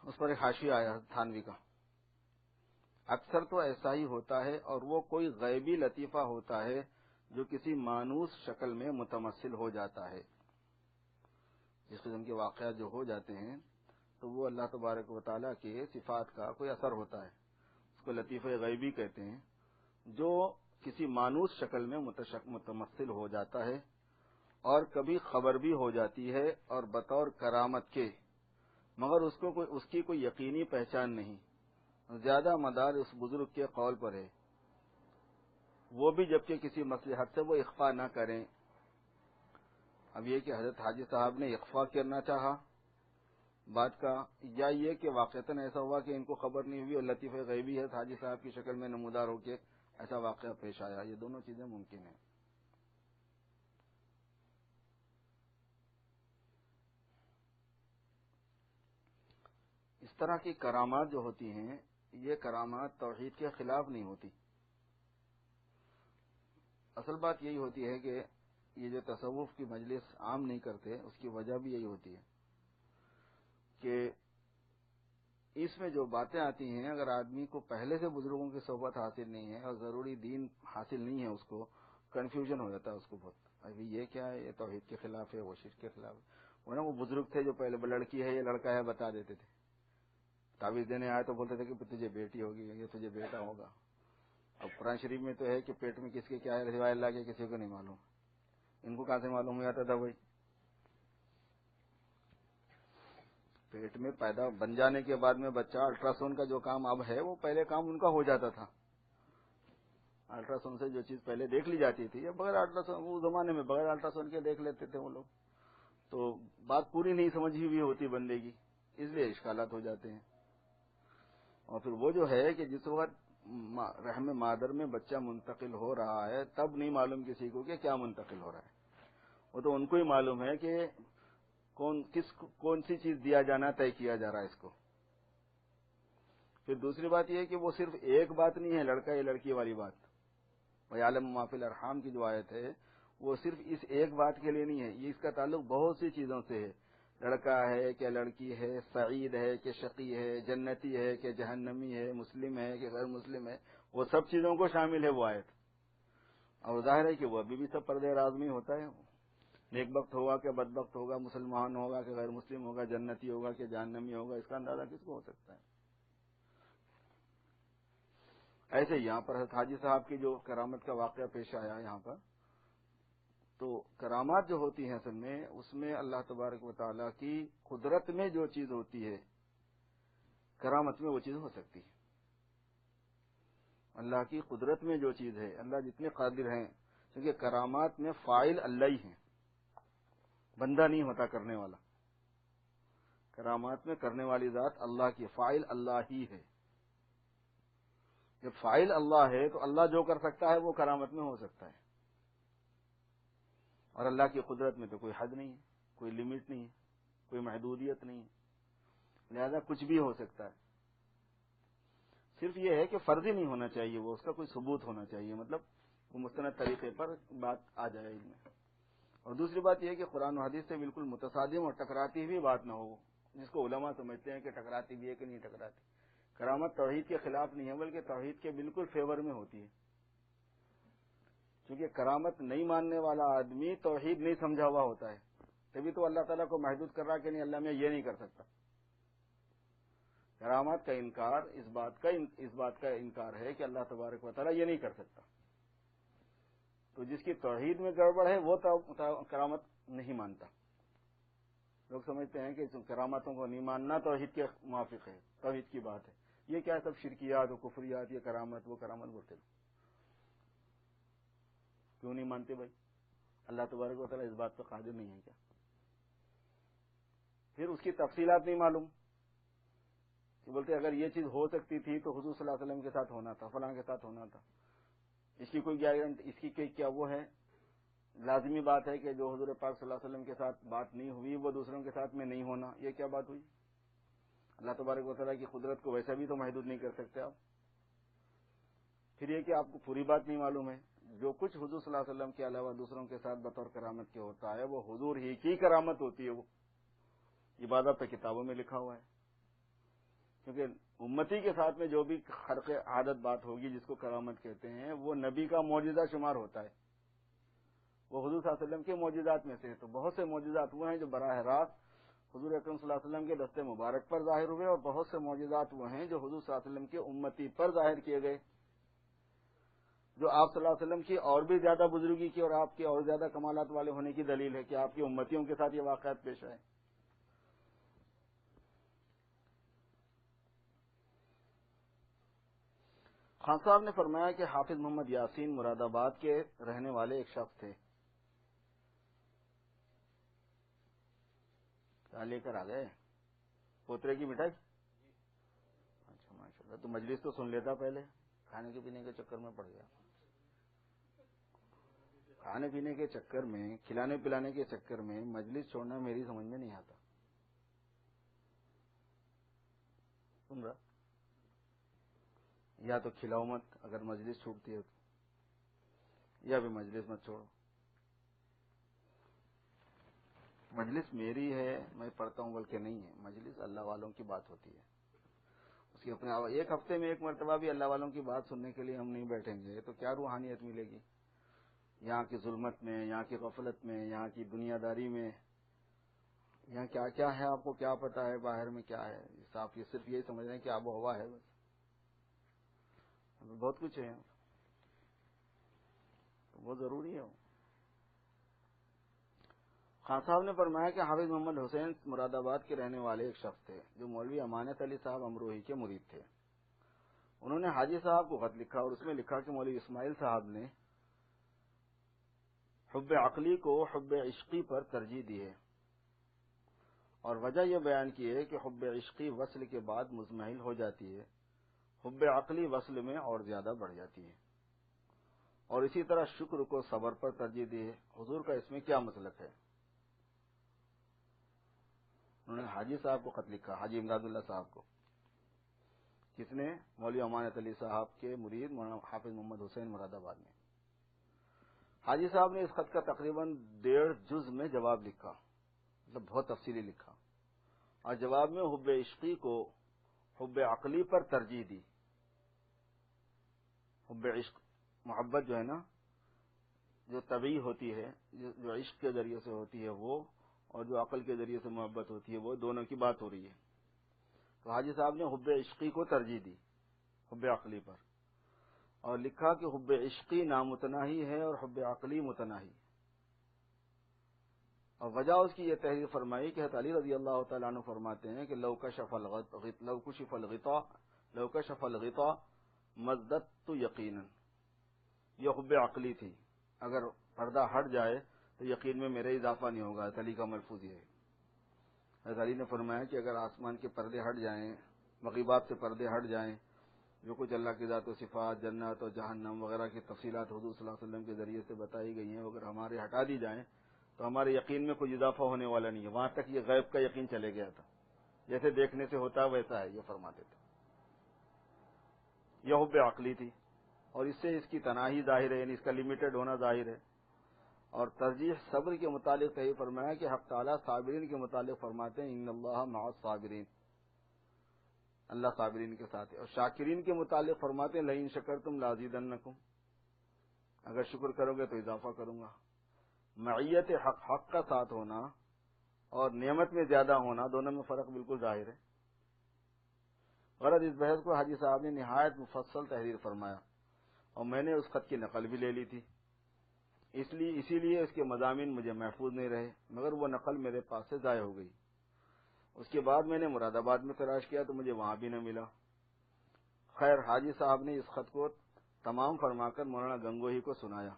اس پر ایک حاشیہ آیا تھانوی کا، اکثر تو ایسا ہی ہوتا ہے اور وہ کوئی غیبی لطیفہ ہوتا ہے جو کسی مانوس شکل میں متمثل ہو جاتا ہے۔ اس قسم کے واقعات جو ہو جاتے ہیں تو وہ اللہ تبارک و تعالیٰ کے صفات کا کوئی اثر ہوتا ہے، اس کو لطیفہ غیبی کہتے ہیں، جو کسی مانوس شکل میں متمثل ہو جاتا ہے اور کبھی خبر بھی ہو جاتی ہے اور بطور کرامت کے، مگر اس کی کوئی یقینی پہچان نہیں، زیادہ مدار اس بزرگ کے قول پر ہے وہ بھی جبکہ کسی مصلحت سے وہ اخفا نہ کریں. اب یہ کہ حضرت حاجی صاحب نے اخفا کرنا چاہا بات کا، یا یہ کہ واقعتاً ایسا ہوا کہ ان کو خبر نہیں ہوئی اور لطیفہ غیبی ہے حاجی صاحب کی شکل میں نمودار ہو کے ایسا واقعہ پیش آیا. یہ دونوں چیزیں ممکن ہیں. اس طرح کی کرامات جو ہوتی ہیں یہ کرامات توحید کے خلاف نہیں ہوتی. اصل بات یہی ہوتی ہے کہ یہ جو تصوف کی مجلس عام نہیں کرتے اس کی وجہ بھی یہی ہوتی ہے کہ اس میں جو باتیں آتی ہیں اگر آدمی کو پہلے سے بزرگوں کی صحبت حاصل نہیں ہے اور ضروری دین حاصل نہیں ہے اس کو کنفیوژن ہو جاتا ہے اس کو بہت. ابھی یہ کیا ہے، یہ توحید کے خلاف ہے، وہ شرک کے خلاف ہے. وہ بزرگ تھے جو پہلے لڑکی ہے یہ لڑکا ہے بتا دیتے تھے. تعویذ دینے آئے تو بولتے تھے کہ تجھے بیٹی ہوگی، یہ تجھے بیٹا ہوگا. اب قرآن شریف میں تو ہے کہ پیٹ میں کس کے کیا ہے سوائے اللہ کے کسی کو نہیں معلوم. ان کو کہاں سے معلوم ہو جاتا تھا بھائی؟ پیٹ میں پیدا بن جانے کے بعد میں بچہ الٹراساؤنڈ کا جو کام اب ہے وہ پہلے کام ان کا ہو جاتا تھا. الٹراساؤنڈ سے جو چیز پہلے دیکھ لی جاتی تھی بغیر الٹراساؤنڈ، اس زمانے میں بغیر الٹراساؤنڈ کے دیکھ لیتے تھے وہ لوگ. تو بات پوری نہیں سمجھی ہوئی ہوتی بندے کی، اس لیے اشکالات ہو جاتے ہیں. اور پھر وہ جو ہے کہ جس وقت رحم مادر میں بچہ منتقل ہو رہا ہے تب نہیں معلوم کسی کو کہ کیا منتقل ہو رہا ہے. وہ تو ان کو ہی معلوم ہے کہ کون سی چیز دیا جانا طے کیا جا رہا ہے اس کو. پھر دوسری بات یہ ہے کہ وہ صرف ایک بات نہیں ہے لڑکا یا لڑکی والی بات. وَيَعْلَمُ مَا فِي الْأَرْحَامِ کی جو آیت ہے وہ صرف اس ایک بات کے لیے نہیں ہے، یہ اس کا تعلق بہت سی چیزوں سے ہے. لڑکا ہے کہ لڑکی ہے، سعید ہے کہ شقی ہے، جنتی ہے کہ جہنمی ہے، مسلم ہے کہ غیر مسلم ہے، وہ سب چیزوں کو شامل ہے وہ آیت. اور ظاہر ہے کہ وہ ابھی بھی سب پردے راز میں ہوتا ہے. نیک بخت ہوگا کہ بدبخت ہوگا، مسلمان ہوگا کہ غیر مسلم ہوگا، جنتی ہوگا کہ جہنمی ہوگا، اس کا اندازہ کس کو ہو سکتا ہے. ایسے یہاں پر حضرت حاجی صاحب کی جو کرامت کا واقعہ پیش آیا یہاں پر، تو کرامات جو ہوتی ہیں اصل میں اس میں اللہ تبارک و تعالیٰ کی قدرت میں جو چیز ہوتی ہے کرامت میں وہ چیز ہو سکتی ہے. اللہ کی قدرت میں جو چیز ہے، اللہ جتنے قادر ہیں، کیونکہ کرامات میں فاعل اللہ ہی ہیں، بندہ نہیں ہوتا کرنے والا. کرامات میں کرنے والی ذات اللہ کی، فاعل اللہ ہی ہے. جب فاعل اللہ ہے تو اللہ جو کر سکتا ہے وہ کرامت میں ہو سکتا ہے. اور اللہ کی قدرت میں تو کوئی حد نہیں ہے، کوئی لمٹ نہیں ہے، کوئی محدودیت نہیں ہے، لہذا کچھ بھی ہو سکتا ہے. صرف یہ ہے کہ فرضی نہیں ہونا چاہیے، وہ اس کا کوئی ثبوت ہونا چاہیے، مطلب وہ مستند طریقے پر بات آ جائے ان میں. اور دوسری بات یہ ہے کہ قرآن و حدیث سے بالکل متصادم اور ٹکراتی ہوئی بات نہ ہو، جس کو علماء سمجھتے ہیں کہ ٹکراتی بھی ہے کہ نہیں ٹکراتی. کرامت توحید کے خلاف نہیں ہے بلکہ توحید کے بالکل فیور میں ہوتی ہے. کیونکہ کرامت نہیں ماننے والا آدمی توحید نہیں سمجھا ہوا ہوتا ہے، تبھی تو اللہ تعالیٰ کو محدود کر رہا کہ نہیں اللہ میں یہ نہیں کر سکتا. کرامات کا انکار اس بات کا انکار ہے کہ اللہ تبارک و تعالیٰ یہ نہیں کر سکتا. تو جس کی توحید میں گڑبڑ ہے وہ کرامت نہیں مانتا. لوگ سمجھتے ہیں کہ کرامتوں کو نہیں ماننا توحید کے موافق ہے، توحید کی بات ہے. یہ کیا سب شرکیات و کفریات، یہ کرامت وہ کرامت بولتے ہیں. کیوں نہیں مانتے بھائی؟ اللہ تبارک و تعالیٰ اس بات پہ قادر نہیں ہے کیا؟ پھر اس کی تفصیلات نہیں معلوم کہ بولتے اگر یہ چیز ہو سکتی تھی تو حضور صلی اللہ علیہ وسلم کے ساتھ ہونا تھا، فلاں کے ساتھ ہونا تھا. اس کی کوئی گارنٹی، اس کی کیا وہ ہے لازمی بات ہے کہ جو حضور پاک صلی اللہ علیہ وسلم کے ساتھ بات نہیں ہوئی وہ دوسروں کے ساتھ میں نہیں ہونا، یہ کیا بات ہوئی؟ اللہ تبارک و تعالیٰ کی قدرت کو ویسا بھی تو محدود نہیں کر سکتے آپ. پھر یہ کہ آپ کو پوری بات نہیں معلوم ہے. جو کچھ حضور صلی اللہ علیہ وسلم کے علاوہ دوسروں کے ساتھ بطور کرامت کے ہوتا ہے وہ حضور ہی کی کرامت ہوتی ہے. وہ عبادت پہ کتابوں میں لکھا ہوا ہے. کیونکہ امتی کے ساتھ میں جو بھی خرق عادت بات ہوگی جس کو کرامت کہتے ہیں وہ نبی کا معجزہ شمار ہوتا ہے. وہ حضور صلی اللہ علیہ وسلم کے معجزات میں سے. تو بہت سے معجزات وہ ہیں جو براہ راست حضور اکرم صلی اللہ علیہ وسلم کے دست مبارک پر ظاہر ہوئے، اور بہت سے معجزات وہ ہیں جو حضور صلی اللہ علیہ وسلم کے امتی پر ظاہر کیے گئے، جو آپ صلی اللہ علیہ وسلم کی اور بھی زیادہ بزرگی کی اور آپ کے اور زیادہ کمالات والے ہونے کی دلیل ہے کہ آپ کی امتیوں کے ساتھ یہ واقعات پیش آئے. خان صاحب نے فرمایا کہ حافظ محمد یاسین مراد آباد کے رہنے والے ایک شخص تھے. کیا لے کر آ گئے؟ پوترے کی مٹھائی. اچھا ماشاء اللہ. تو مجلس تو سن لیتا پہلے، کھانے کے پینے کے چکر میں پڑ گیا. کھانے پینے کے چکر میں، کھلانے پلانے کے چکر میں مجلس چھوڑنا میری سمجھ میں نہیں آتا. سن رہا؟ یا تو کھلاؤ مت اگر مجلس چھوٹتی ہے تو، یا بھی مجلس مت چھوڑو. مجلس میری ہے، میں پڑھتا ہوں بلکہ نہیں ہے. مجلس اللہ والوں کی بات ہوتی ہے. اس کی اپنے ایک ہفتے میں ایک مرتبہ بھی اللہ والوں کی بات سننے کے لیے ہم نہیں بیٹھیں گے تو کیا روحانیت ملے گی؟ یہاں کی ظلمت میں، یہاں کی غفلت میں، یہاں کی دنیا داری میں، یہاں کیا کیا ہے آپ کو کیا پتا ہے باہر میں کیا ہے؟ آپ یہ صرف یہی سمجھ رہے ہیں کہ آب و ہوا ہے، بس بہت کچھ ہے. وہ ضروری ہے. خان صاحب نے فرمایا کہ حافظ محمد حسین مراد آباد کے رہنے والے ایک شخص تھے جو مولوی امانت علی صاحب امروہی کے مرید تھے. انہوں نے حاجی صاحب کو خط لکھا اور اس میں لکھا کہ مولوی اسماعیل صاحب نے حب عقلی کو حب عشقی پر ترجیح دی ہے، اور وجہ یہ بیان کی ہے کہ حب عشقی وصل کے بعد مزمحل ہو جاتی ہے، حب عقلی وصل میں اور زیادہ بڑھ جاتی ہے، اور اسی طرح شکر کو صبر پر ترجیح دی ہے. حضور کا اس میں کیا مسلک ہے؟ انہوں نے حاجی صاحب کو خط لکھا، حاجی امداد اللہ صاحب کو. کس نے؟ مولوی امانت علی صاحب کے مرید مولانا حافظ محمد حسین مراد آباد نے. حاجی صاحب نے اس خط کا تقریباً 1.5 جز میں جواب لکھا، مطلب بہت تفصیلی لکھا، اور جواب میں حب عشقی کو حب عقلی پر ترجیح دی. حب عشق، محبت جو ہے نا، جو طبعی ہوتی ہے، جو عشق کے ذریعے سے ہوتی ہے وہ، اور جو عقل کے ذریعے سے محبت ہوتی ہے وہ، دونوں کی بات ہو رہی ہے. تو حاجی صاحب نے حب عشقی کو ترجیح دی حب عقلی پر، اور لکھا کہ حب عشقی نامتناہی ہے اور حب عقلی متناہی. اور وجہ اس کی یہ تحریر فرمائی کہ حضرت علی رضی اللہ تعالیٰ عنہ فرماتے ہیں کہ لو کشف الغطاء مزددت یقینا. یہ حب عقلی تھی، اگر پردہ ہٹ جائے تو یقین میں میرا اضافہ نہیں ہوگا. حضرت علی کا ملفوظ یہ ہے. حضرت علی نے فرمایا کہ اگر آسمان کے پردے ہٹ جائیں، مغیبات سے پردے ہٹ جائیں، جو کچھ اللہ کی ذات و صفات، جنت اور جہنم وغیرہ کی تفصیلات حضور صلی اللہ علیہ وسلم کے ذریعے سے بتائی گئی ہیں، اگر ہمارے ہٹا دی جائیں تو ہمارے یقین میں کوئی اضافہ ہونے والا نہیں ہے. وہاں تک یہ غیب کا یقین چلے گیا تھا، جیسے دیکھنے سے ہوتا ہے ویسا ہے، یہ فرماتے تھے. یہ حب عقلی تھی، اور اس سے اس کی تناہی ظاہر ہے، یعنی اس کا لمیٹڈ ہونا ظاہر ہے. اور ترجیح صبر کے متعلق صحیح فرمایا کہ حق تعالیٰ صابرین کے متعلق فرماتے ہیں ان اللہ مع الصابرین، اللہ صابرین کے ساتھ ہے. اور شاکرین کے متعلق فرماتے ہیں لئن شکرتم لازیدنکم، اگر شکر کرو گے تو اضافہ کروں گا. معیت حق کا ساتھ ہونا اور نعمت میں زیادہ ہونا، دونوں میں فرق بالکل ظاہر ہے. غرض اس بحث کو حاجی صاحب نے نہایت مفصل تحریر فرمایا، اور میں نے اس خط کی نقل بھی لے لی تھی. اسی لیے اس کے مضامین مجھے محفوظ نہیں رہے، مگر وہ نقل میرے پاس سے ضائع ہو گئی. اس کے بعد میں نے مراد آباد میں تلاش کیا تو مجھے وہاں بھی نہ ملا. خیر، حاجی صاحب نے اس خط کو تمام فرما کر مولانا گنگوہی کو سنایا.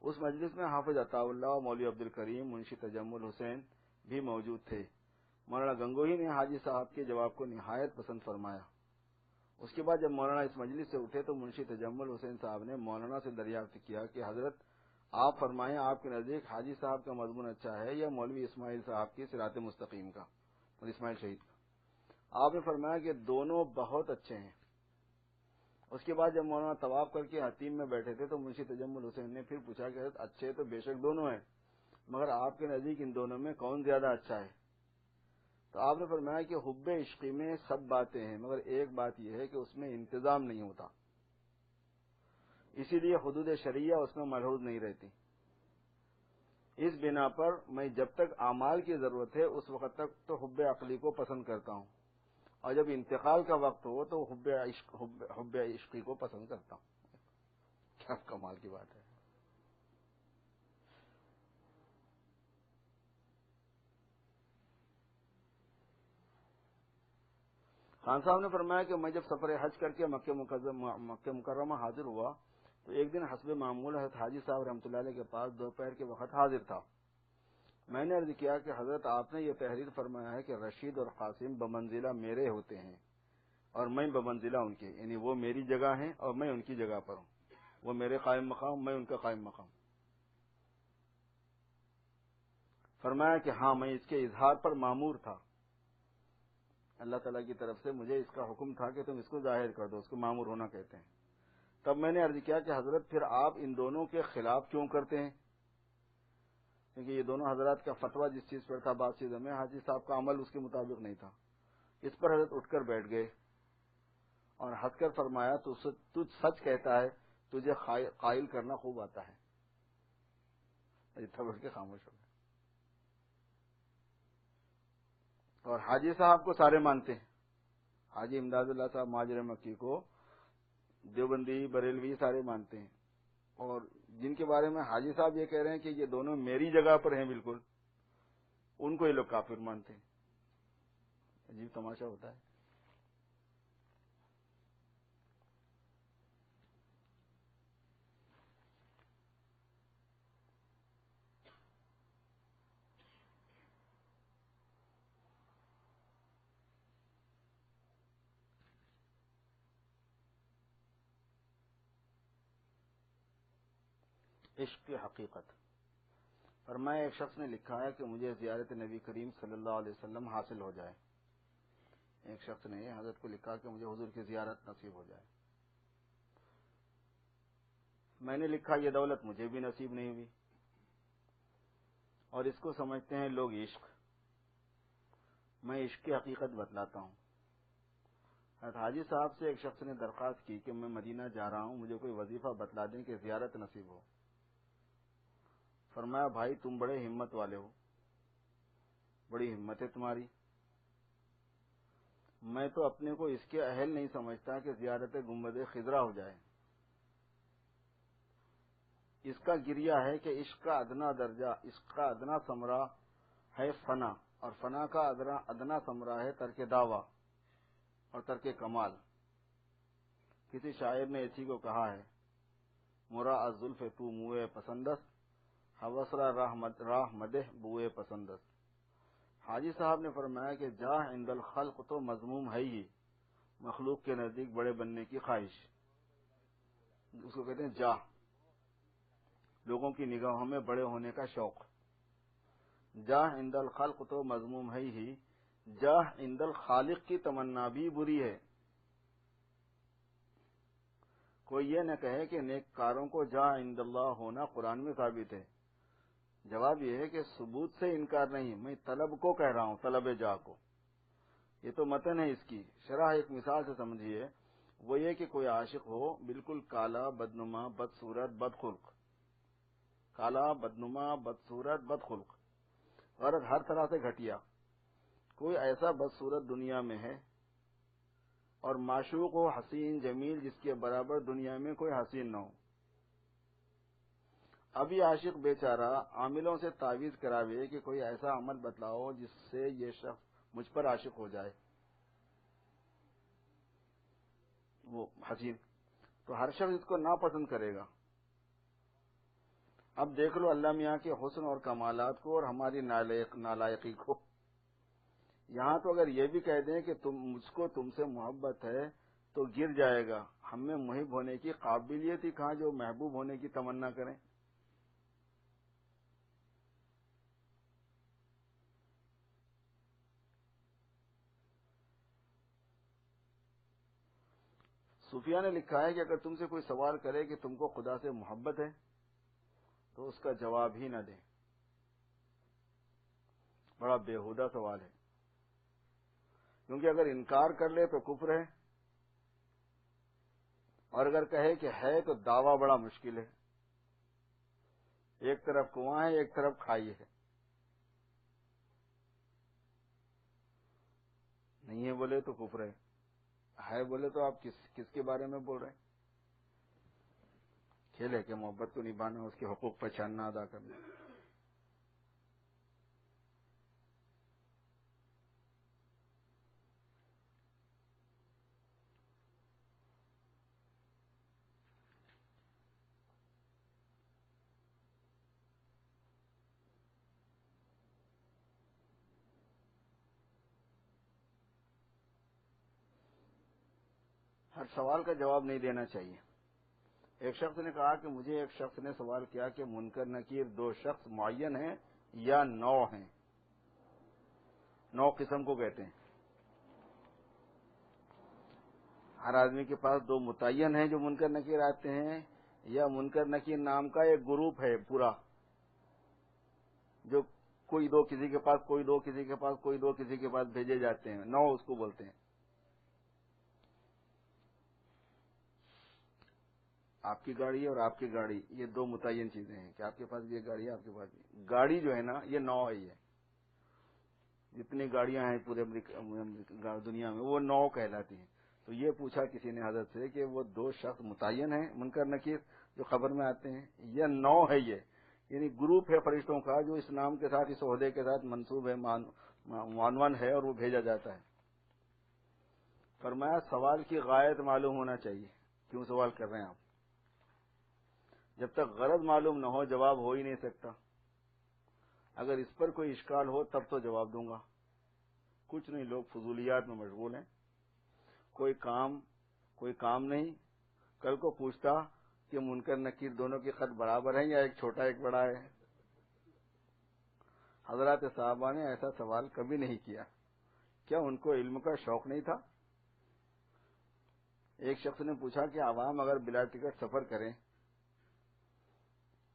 اس مجلس میں حافظ عطا اللہ اور مولوی عبد الکریم منشی تجمل حسین بھی موجود تھے. مولانا گنگوہی نے حاجی صاحب کے جواب کو نہایت پسند فرمایا. اس کے بعد جب مولانا اس مجلس سے اٹھے تو منشی تجمل حسین صاحب نے مولانا سے دریافت کیا کہ حضرت آپ فرمائیں، آپ کے نزدیک حاجی صاحب کا مضمون اچھا ہے یا مولوی اسماعیل صاحب کی صراط مستقیم کا اور اسماعیل شہید کا؟ آپ نے فرمایا کہ دونوں بہت اچھے ہیں. اس کے بعد جب مولانا طواف کر کے حتیم میں بیٹھے تھے تو منشی تجمل حسین نے پھر پوچھا کہ حضرت اچھے تو بے شک دونوں ہیں، مگر آپ کے نزدیک ان دونوں میں کون زیادہ اچھا ہے؟ تو آپ نے فرمایا کہ حب عشقی میں سب باتیں ہیں، مگر ایک بات یہ ہے کہ اس میں انتظام نہیں ہوتا، اسی لیے حدود شرعیہ اس میں ملحوظ نہیں رہتی. اس بنا پر میں جب تک اعمال کی ضرورت ہے اس وقت تک تو حب عقلی کو پسند کرتا ہوں، اور جب انتقال کا وقت ہو تو حب عشقی کو پسند کرتا ہوں. کیا کمال کی بات ہے. خان صاحب نے فرمایا کہ میں جب سفر حج کر کے مکہ مکرمہ حاضر ہوا تو ایک دن حسب معمول حضرت حاجی صاحب رحمۃ اللہ علیہ کے پاس دوپہر کے وقت حاضر تھا. میں نے عرض کیا کہ حضرت آپ نے یہ تحریر فرمایا ہے کہ رشید اور قاسم بمنزلہ میرے ہوتے ہیں اور میں بمنزلہ ان کے، یعنی وہ میری جگہ ہیں اور میں ان کی جگہ پر ہوں، وہ میرے قائم مقام، میں ان کا قائم مقام. فرمایا کہ ہاں میں اس کے اظہار پر مامور تھا، اللہ تعالیٰ کی طرف سے مجھے اس کا حکم تھا کہ تم اس کو ظاہر کر دو، اس کو مامور ہونا کہتے ہیں. تب میں نے عرض کیا کہ حضرت پھر آپ ان دونوں کے خلاف کیوں کرتے ہیں؟ کیونکہ یہ دونوں حضرات کا فتویٰ جس چیز پر تھا بات چیزوں میں حاجی صاحب کا عمل اس کے مطابق نہیں تھا. اس پر حضرت اٹھ کر بیٹھ گئے اور ہنس کر فرمایا تو سچ کہتا ہے، تجھے قائل کرنا خوب آتا ہے. اتنا بیٹھ کے خاموش ہو گئے. اور حاجی صاحب کو سارے مانتے ہیں، حاجی امداد اللہ صاحب مہاجر مکی کو دیوبندی بریلوی سارے مانتے ہیں، اور جن کے بارے میں حاجی صاحب یہ کہہ رہے ہیں کہ یہ دونوں میری جگہ پر ہیں بالکل، ان کو یہ لوگ کافر مانتے ہیں. عجیب تماشا ہوتا ہے. عشق کی حقیقت. فرمایا ایک شخص نے لکھا ہے کہ مجھے زیارت نبی کریم صلی اللہ علیہ وسلم حاصل ہو جائے. ایک شخص نے حضرت کو لکھا کہ مجھے حضور کی زیارت نصیب ہو جائے. میں نے لکھا یہ دولت مجھے بھی نصیب نہیں ہوئی، اور اس کو سمجھتے ہیں لوگ عشق. میں عشق کی حقیقت بتلاتا ہوں. حضرت حاجی صاحب سے ایک شخص نے درخواست کی کہ میں مدینہ جا رہا ہوں، مجھے کوئی وظیفہ بتلا دیں کہ زیارت نصیب ہو. فرمایا بھائی تم بڑے ہمت والے ہو، بڑی ہمت ہے تمہاری. میں تو اپنے کو اس کے اہل نہیں سمجھتا کہ زیارت گنبد خضرا ہو جائے. اس کا گریہ ہے کہ عشق کا ادنا درجہ، عشق کا ادنا ثمرہ ہے فنا، اور فنا کا ادنا ثمرہ ہے ترک دعویٰ اور ترک کمال. کسی شاعر نے اسی کو کہا ہے، مرا الزلف تو موئے پسندس، حوسرا راہ مدح بوئے پسندس. حاجی صاحب نے فرمایا کہ جاہ عند الخلق تو مذموم ہے ہی، مخلوق کے نزدیک بڑے بننے کی خواہش، اس کو کہتے ہیں جاہ، لوگوں کی نگاہوں میں بڑے ہونے کا شوق. جاہ عند الخلق تو مذموم ہے ہی، جاہ عند الخالق کی تمنا بھی بری ہے. کوئی یہ نہ کہے کہ نیک کاروں کو جاہ عند اللہ ہونا قرآن میں ثابت ہے. جواب یہ ہے کہ ثبوت سے انکار نہیں، میں طلب کو کہہ رہا ہوں، طلب جاہ کو. یہ تو متن ہے اس کی شرح. ایک مثال سے سمجھیے، وہ یہ کہ کوئی عاشق ہو بالکل کالا، بدنما، بدصورت، بدخلق. کالا، بدنما، بدصورت، بدخلق، غرض ہر طرح سے گھٹیا. کوئی ایسا بدصورت دنیا میں ہے اور معشوق ہو حسین جمیل، جس کے برابر دنیا میں کوئی حسین نہ ہو. ابھی عاشق بیچارہ عاملوں سے تعویذ کراوے کہ کوئی ایسا عمل بتلاؤ جس سے یہ شخص مجھ پر عاشق ہو جائے، وہ حسین. تو ہر شخص اس کو ناپسند کرے گا. اب دیکھ لو اللہ میاں کے حسن اور کمالات کو اور ہماری نالائقی کو. یہاں تو اگر یہ بھی کہہ دیں کہ مجھ کو تم سے محبت ہے تو گر جائے گا. ہم میں محب ہونے کی قابلیت ہی کہاں جو محبوب ہونے کی تمنا کریں. صوفیہ نے لکھا ہے کہ اگر تم سے کوئی سوال کرے کہ تم کو خدا سے محبت ہے تو اس کا جواب ہی نہ دیں. بڑا بےہودہ سوال ہے، کیونکہ اگر انکار کر لے تو کفر ہے، اور اگر کہے کہ ہے تو دعویٰ بڑا مشکل ہے. ایک طرف کنواں ہے، ایک طرف کھائی ہے. نہیں ہے بولے تو کفر ہے بولے تو آپ کس کے بارے میں بول رہے ہیں؟ کھیل ہے کہ محبت کو نبھانا، اس کے حقوق پہچاننا، ادا کرنا. ہر سوال کا جواب نہیں دینا چاہیے. ایک شخص نے کہا کہ مجھے ایک شخص نے سوال کیا کہ منکر نکیر دو شخص معین ہیں یا 9 ہیں؟ 9 قسم کو کہتے ہیں. ہر آدمی کے پاس 2 متعین ہیں جو منکر نکیر آتے ہیں، یا منکر نکیر نام کا ایک گروپ ہے پورا، جو کوئی 2 کسی کے پاس، کوئی 2 کسی کے پاس، کوئی 2 کسی کے پاس بھیجے جاتے ہیں. 9 اس کو بولتے ہیں. آپ کی گاڑی اور آپ کی گاڑی یہ 2 متعین چیزیں ہیں کہ آپ کے پاس یہ گاڑی ہے، آپ کے پاس یہ گاڑی جو ہے نا، یہ 9 ہے. یہ جتنی گاڑیاں ہیں پورے دنیا میں وہ 9 کہلاتی ہیں. تو یہ پوچھا کسی نے حضرت سے کہ وہ 2 شخص متعین ہیں منکر نکیر جو خبر میں آتے ہیں، یا 9 ہے یہ، یعنی گروپ ہے فرشتوں کا جو اس نام کے ساتھ، اس عہدے کے ساتھ منسوب ہے، معنون ہے اور وہ بھیجا جاتا ہے. فرمایا سوال کی غایت معلوم ہونا چاہیے، کیوں سوال کر رہے ہیں آپ؟ جب تک غرض معلوم نہ ہو جواب ہو ہی نہیں سکتا. اگر اس پر کوئی اشکال ہو تب تو جواب دوں گا. کچھ نہیں، لوگ فضولیات میں مشغول ہیں، کوئی کام نہیں. کل کو پوچھتا کہ منکر نکیر دونوں کے خط برابر ہیں یا ایک چھوٹا ایک بڑا ہے؟ حضرات صحابہ نے ایسا سوال کبھی نہیں کیا. کیا ان کو علم کا شوق نہیں تھا؟ ایک شخص نے پوچھا کہ عوام اگر بلا ٹکٹ سفر کریں،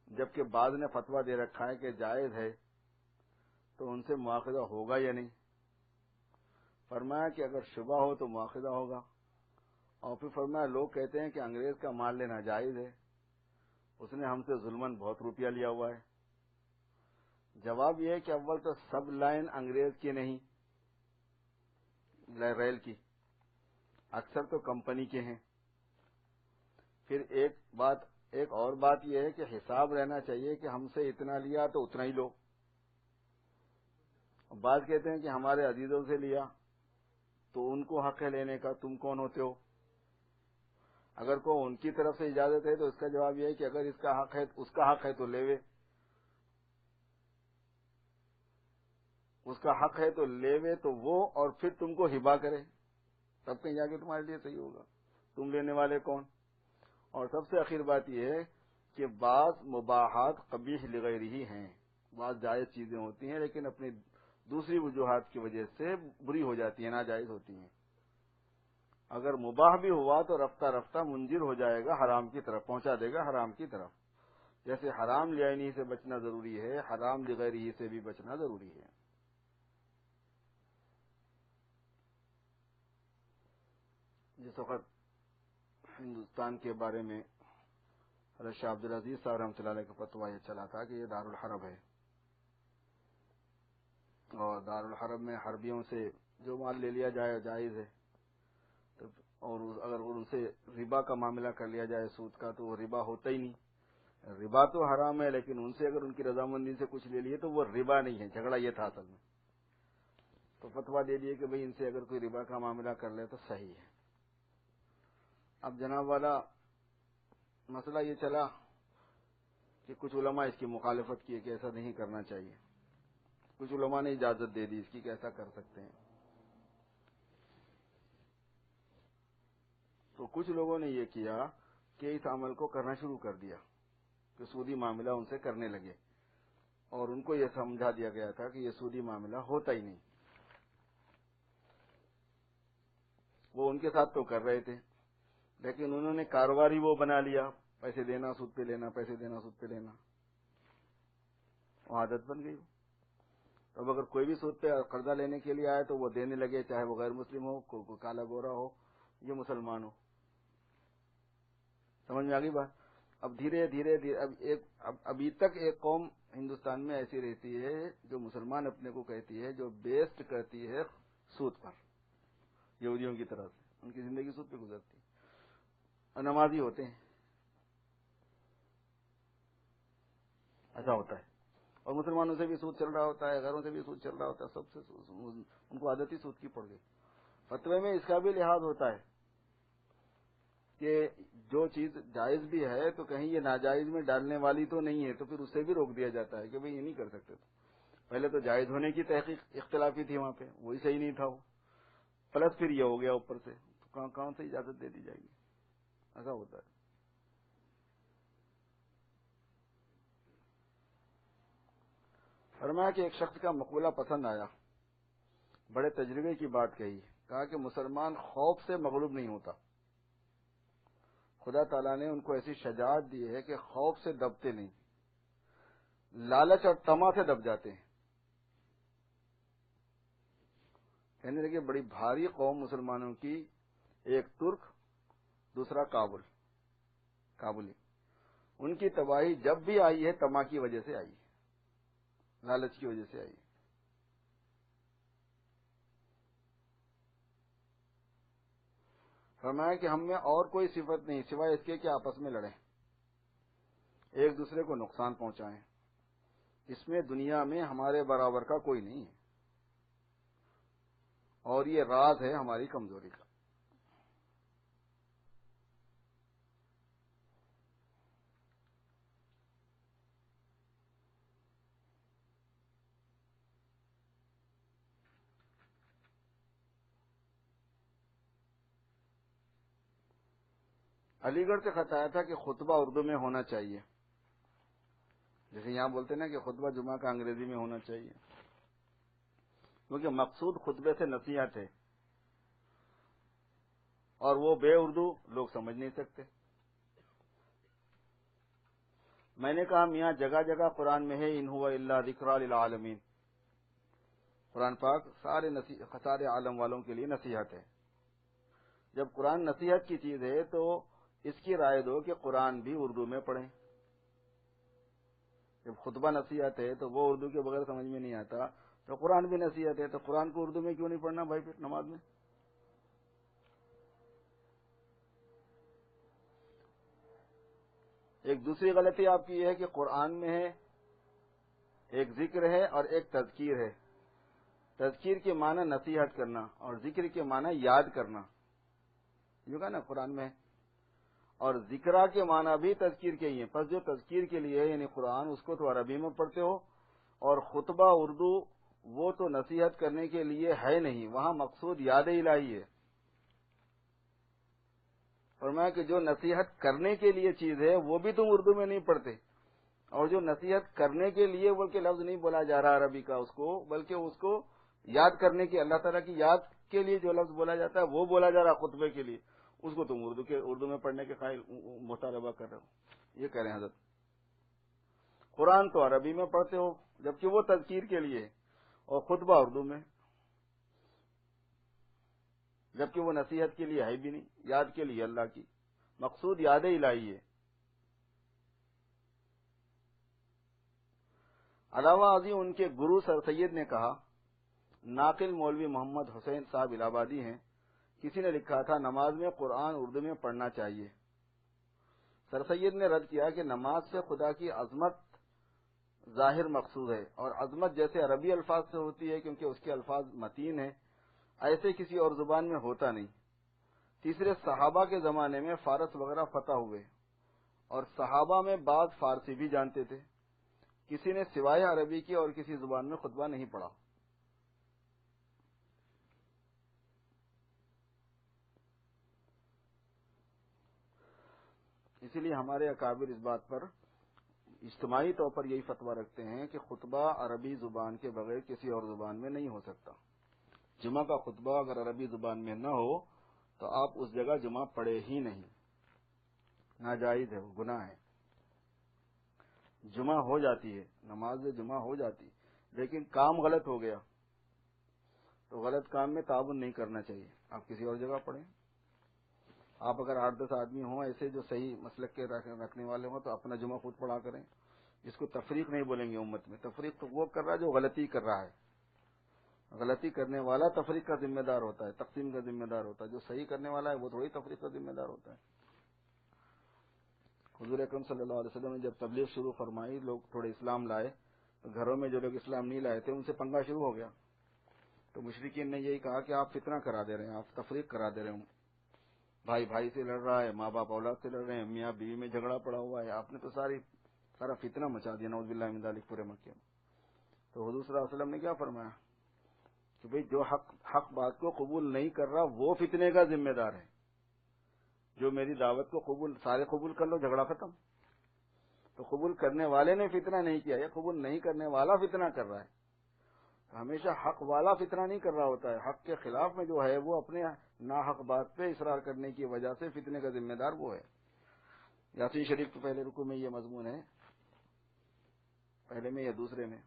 جبکہ بعض نے فتویٰ دے رکھا ہے کہ جائز ہے، تو ان سے مواخذہ ہوگا یا نہیں؟ فرمایا کہ اگر شبہ ہو تو مواخذہ ہوگا. اور پھر فرمایا لوگ کہتے ہیں کہ انگریز کا مال لینا جائز ہے، اس نے ہم سے ظلماً بہت روپیہ لیا ہوا ہے. جواب یہ ہے کہ اول تو سب لائن انگریز کی نہیں، ریل کی، اکثر تو کمپنی کے ہیں. پھر ایک اور بات یہ ہے کہ حساب رہنا چاہیے کہ ہم سے اتنا لیا تو اتنا ہی لو. بعض کہتے ہیں کہ ہمارے عزیزوں سے لیا تو ان کو حق ہے لینے کا، تم کون ہوتے ہو؟ اگر کو ان کی طرف سے اجازت ہے تو اس کا جواب یہ ہے کہ اگر اس کا حق ہے، اس کا حق ہے تو لے، اس کا حق ہے تو لے تو وہ، اور پھر تم کو ہبا کرے، تب کہیں جا کے تمہارے لیے صحیح ہوگا. تم لینے والے کون؟ اور سب سے آخر بات یہ ہے کہ بعض مباحات قبیح لغیرہ ہیں، بعض جائز چیزیں ہوتی ہیں لیکن اپنی دوسری وجوہات کی وجہ سے بری ہو جاتی ہیں، ناجائز ہوتی ہیں. اگر مباح بھی ہوا تو رفتہ رفتہ منجر ہو جائے گا حرام کی طرف، پہنچا دے گا حرام کی طرف. جیسے حرام لعینی سے بچنا ضروری ہے، حرام لغیرہ سے بھی بچنا ضروری ہے. جس وقت ہندوستان کے بارے میں حضرت شاہ عبدالعزیز صاحب رحمۃ اللہ علیہ کا فتویٰ یہ چلا تھا کہ یہ دارالحرب ہے، اور دارالحرب میں حربیوں سے جو مال لے لیا جائے جائز ہے، اور اگر ان سے ربا کا معاملہ کر لیا جائے سود کا تو وہ ربا ہوتا ہی نہیں. ربا تو حرام ہے لیکن ان سے اگر ان کی رضامندی سے کچھ لے لیے تو وہ ربا نہیں ہے. جھگڑا یہ تھا اصل میں. تو فتویٰ دے دیے کہ بھئی ان سے اگر کوئی ربا کا معاملہ کر لے تو صحیح ہے. اب جناب والا مسئلہ یہ چلا کہ کچھ علماء اس کی مخالفت کی کہ ایسا نہیں کرنا چاہیے، کچھ علماء نے اجازت دے دی اس کی کہ ایسا کر سکتے ہیں. تو کچھ لوگوں نے یہ کیا کہ اس عمل کو کرنا شروع کر دیا کہ سودی معاملہ ان سے کرنے لگے، اور ان کو یہ سمجھا دیا گیا تھا کہ یہ سودی معاملہ ہوتا ہی نہیں. وہ ان کے ساتھ تو کر رہے تھے لیکن انہوں نے کاروبار ہی وہ بنا لیا، پیسے دینا سود پہ لینا، پیسے دینا سود پہ لینا، وہ عادت بن گئی. اب اگر کوئی بھی سود پہ قرضہ لینے کے لیے آئے تو وہ دینے لگے، چاہے وہ غیر مسلم ہو، کوئی کالا گورا ہو، یہ مسلمان ہو. سمجھ میں آ گئی بات؟ اب دھیرے دھیرے ابھی تک ایک قوم ہندوستان میں ایسی رہتی ہے جو مسلمان اپنے کو کہتی ہے، جو بیسٹ کرتی ہے سود پر، یہودیوں کی طرح سے ان کی زندگی سود پہ گزرتی ہے، اور نمازی ہوتے ہیں. ایسا ہوتا ہے. اور مسلمانوں سے بھی سود چل رہا ہوتا ہے، غیروں سے بھی سود چل رہا ہوتا ہے، سب سے ان کو عادت ہی سود کی پڑ گئی. فتوے میں اس کا بھی لحاظ ہوتا ہے کہ جو چیز جائز بھی ہے تو کہیں یہ ناجائز میں ڈالنے والی تو نہیں ہے، تو پھر اس سے بھی روک دیا جاتا ہے کہ بھئی یہ نہیں کر سکتے. پہلے تو جائز ہونے کی تحقیق اختلافی تھی وہاں پہ، وہی صحیح نہیں تھا وہ، پلس پھر یہ ہو گیا اوپر سے، کہاں سے اجازت دے دی جائے گی؟ ایسا ہوتا ہے. فرمایا کہ ایک شخص کا مقولہ پسند آیا، بڑے تجربے کی بات کہی، کہا کہ مسلمان خوف سے مغلوب نہیں ہوتا، خدا تعالیٰ نے ان کو ایسی شجاعت دی ہے کہ خوف سے دبتے نہیں، لالچ اور طمع سے دب جاتے ہیں. کہنے لگے بڑی بھاری قوم مسلمانوں کی، ایک ترک، دوسرا کابلی، ان کی تباہی جب بھی آئی ہے طمع کی وجہ سے آئی ہے، لالچ کی وجہ سے آئی ہے. فرمایا کہ ہم میں اور کوئی صفت نہیں سوائے اس کے کہ آپس میں لڑیں، ایک دوسرے کو نقصان پہنچائیں، اس میں دنیا میں ہمارے برابر کا کوئی نہیں ہے، اور یہ راز ہے ہماری کمزوری کا. علی گڑھ سے خط آیا تھا کہ خطبہ اردو میں ہونا چاہیے، جیسے یہاں بولتے ہیں نا کہ خطبہ جمعہ کا انگریزی میں ہونا چاہیے، کیونکہ مقصود خطبے سے نصیحت ہے، اور وہ بے اردو لوگ سمجھ نہیں سکتے. میں نے کہا میاں جگہ جگہ قرآن میں ہے ان ہوا الا ذکریٰ للعالمین، قرآن پاک سارے عالم والوں کے لیے نصیحت ہے. جب قرآن نصیحت کی چیز ہے تو اس کی رائے دو کہ قرآن بھی اردو میں پڑھیں. جب خطبہ نصیحت ہے تو وہ اردو کے بغیر سمجھ میں نہیں آتا، تو قرآن بھی نصیحت ہے تو قرآن کو اردو میں کیوں نہیں پڑھنا بھائی پھر نماز میں؟ ایک دوسری غلطی آپ کی یہ ہے کہ قرآن میں ہے ایک ذکر ہے اور ایک تذکیر ہے. تذکیر کے معنی نصیحت کرنا اور ذکر کے معنی یاد کرنا، جو کہا نا قرآن میں ہے، اور ذکرہ کے معنی بھی تذکیر کے ہی ہیں. پس جو تذکیر کے لیے یعنی قرآن اس کو تو عربی میں پڑھتے ہو، اور خطبہ اردو وہ تو نصیحت کرنے کے لیے ہے نہیں، وہاں مقصود یاد الہی ہے. فرمایا کہ جو نصیحت کرنے کے لیے چیز ہے وہ بھی تم اردو میں نہیں پڑھتے، اور جو نصیحت کرنے کے لیے بلکہ لفظ نہیں بولا جا رہا عربی کا اس کو، بلکہ اس کو یاد کرنے کی، اللہ تعالیٰ کی یاد کے لیے جو لفظ بولا جاتا ہے وہ بولا جا رہا خطبے کے لیے، اس کو تم اردو میں پڑھنے کے قائل مطالبہ کر رہے ہو. یہ کہہ رہے ہیں حضرت قرآن تو عربی میں پڑھتے ہو جبکہ وہ تذکیر کے لیے، اور خطبہ اردو میں جبکہ وہ نصیحت کے لیے ہے بھی نہیں، یاد کے لیے اللہ کی، مقصود یاد الہی ہے. علاوہ ازیں ان کے گرو سر سید نے کہا، ناقل مولوی محمد حسین صاحب الہ آبادی ہیں، کسی نے لکھا تھا نماز میں قرآن اردو میں پڑھنا چاہیے. سر سید نے رد کیا کہ نماز سے خدا کی عظمت ظاہر مقصود ہے، اور عظمت جیسے عربی الفاظ سے ہوتی ہے کیونکہ اس کے الفاظ متین ہیں، ایسے کسی اور زبان میں ہوتا نہیں. تیسرے صحابہ کے زمانے میں فارس وغیرہ فتح ہوئے، اور صحابہ میں بعض فارسی بھی جانتے تھے، کسی نے سوائے عربی کی اور کسی زبان میں خطبہ نہیں پڑھا. اسی لیے ہمارے اکابر اس بات پر اجتماعی طور پر یہی فتویٰ رکھتے ہیں کہ خطبہ عربی زبان کے بغیر کسی اور زبان میں نہیں ہو سکتا. جمعہ کا خطبہ اگر عربی زبان میں نہ ہو تو آپ اس جگہ جمعہ پڑھے ہی نہیں، ناجائز ہے، وہ گناہ ہے. جمعہ ہو جاتی ہے، نماز جمعہ ہو جاتی، لیکن کام غلط ہو گیا تو غلط کام میں تعاون نہیں کرنا چاہیے، آپ کسی اور جگہ پڑھیں. آپ اگر 8-10 آدمی ہوں ایسے جو صحیح مسلک کے رکھنے والے ہوں تو اپنا جمعہ خود پڑھا کریں. اس کو تفریق نہیں بولیں گے امت میں، تفریق تو وہ کر رہا ہے جو غلطی کر رہا ہے. غلطی کرنے والا تفریق کا ذمہ دار ہوتا ہے، تقسیم کا ذمہ دار ہوتا ہے. جو صحیح کرنے والا ہے وہ تھوڑی تفریق کا ذمہ دار ہوتا ہے. حضور اکرم صلی اللہ علیہ وسلم نے جب تبلیغ شروع فرمائی، لوگ تھوڑے اسلام لائے، تو گھروں میں جو لوگ اسلام نہیں لائے تھے ان سے پنگا شروع ہو گیا. تو مشرکین نے یہی کہا کہ آپ فتنہ کرا دے رہے ہیں، آپ تفریق کرا دے رہے ہوں، بھائی بھائی سے لڑ رہا ہے، ماں باپ اولاد سے لڑ رہے ہیں، میاں بیوی میں جھگڑا پڑا ہوا ہے، آپ نے تو سارا فتنہ مچا دیا، نعوذ باللہ من ذالک، پورے مکے میں. تو حضور صلی اللہ علیہ وسلم نے کیا فرمایا کہ بھئی جو حق بات کو قبول نہیں کر رہا وہ فتنے کا ذمہ دار ہے. جو میری دعوت کو سارے قبول کر لو، جھگڑا ختم. تو قبول کرنے والے نے فتنہ نہیں کیا، یہ قبول نہیں کرنے والا فتنہ کر رہا ہے. ہمیشہ حق والا فتنہ نہیں کر رہا ہوتا ہے، حق کے خلاف میں جو ہے وہ اپنے ناحق بات پہ اصرار کرنے کی وجہ سے فتنے کا ذمہ دار وہ ہے. یاسین شریف کے پہلے رکوع میں یہ مضمون ہے، پہلے میں یا دوسرے میں،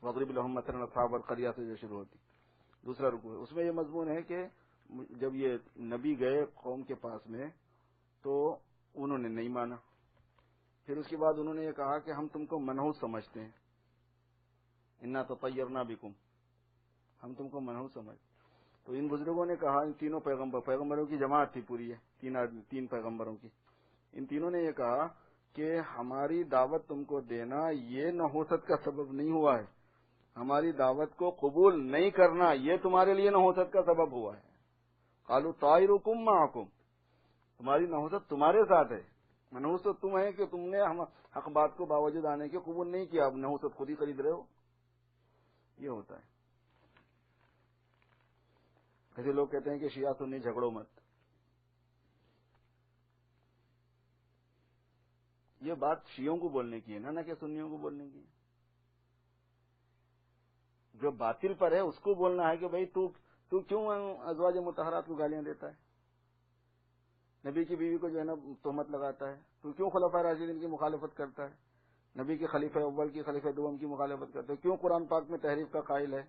وَاضْرِبْ لَهُم مَثَلًا أَصْحَابَ الْقَرْيَةِ سے جو شروع ہوتی، دوسرا رکوع ہے. اس میں یہ مضمون ہے کہ جب یہ نبی گئے قوم کے پاس میں تو انہوں نے نہیں مانا. پھر اس کے بعد انہوں نے یہ کہا کہ ہم تم کو منحوس سمجھتے ہیں، اِنَّا تَطَيَّرْنَا بِكُمْ، ہم تم کو منحوس سمجھ. تو ان بزرگوں نے کہا، ان تینوں پیغمبروں کی جماعت تھی پوری ہے، تین پیغمبروں کی، ان تینوں نے یہ کہا کہ ہماری دعوت تم کو دینا یہ نحوست کا سبب نہیں ہوا ہے، ہماری دعوت کو قبول نہیں کرنا یہ تمہارے لیے نحوست کا سبب ہوا ہے. قالوا طائرکم معکم، تمہاری نحوست تمہارے ساتھ ہے، منحوس تو تم ہے کہ تم نے ہم حق بات کو باوجود آنے کے قبول نہیں کیا، اب نحوست خود ہی خرید رہے ہو. یہ ہوتا ہے. ایسے لوگ کہتے ہیں کہ شیعہ سنی جھگڑو مت. یہ بات شیعوں کو بولنے کی ہے نہ کہ سنیوں کو بولنے کی ہے. جو باطل پر ہے اس کو بولنا ہے کہ بھئی تو کیوں ازواج مطہرات کو گالیاں دیتا ہے، نبی کی بیوی کو جو ہے نا تہمت لگاتا ہے، تو کیوں خلفائے راشدین کی مخالفت کرتا ہے، نبی کے خلیفہ اول کی خلیفہ دوم کی مخالفت کرتا ہے، کیوں قرآن پاک میں تحریف کا قائل ہے.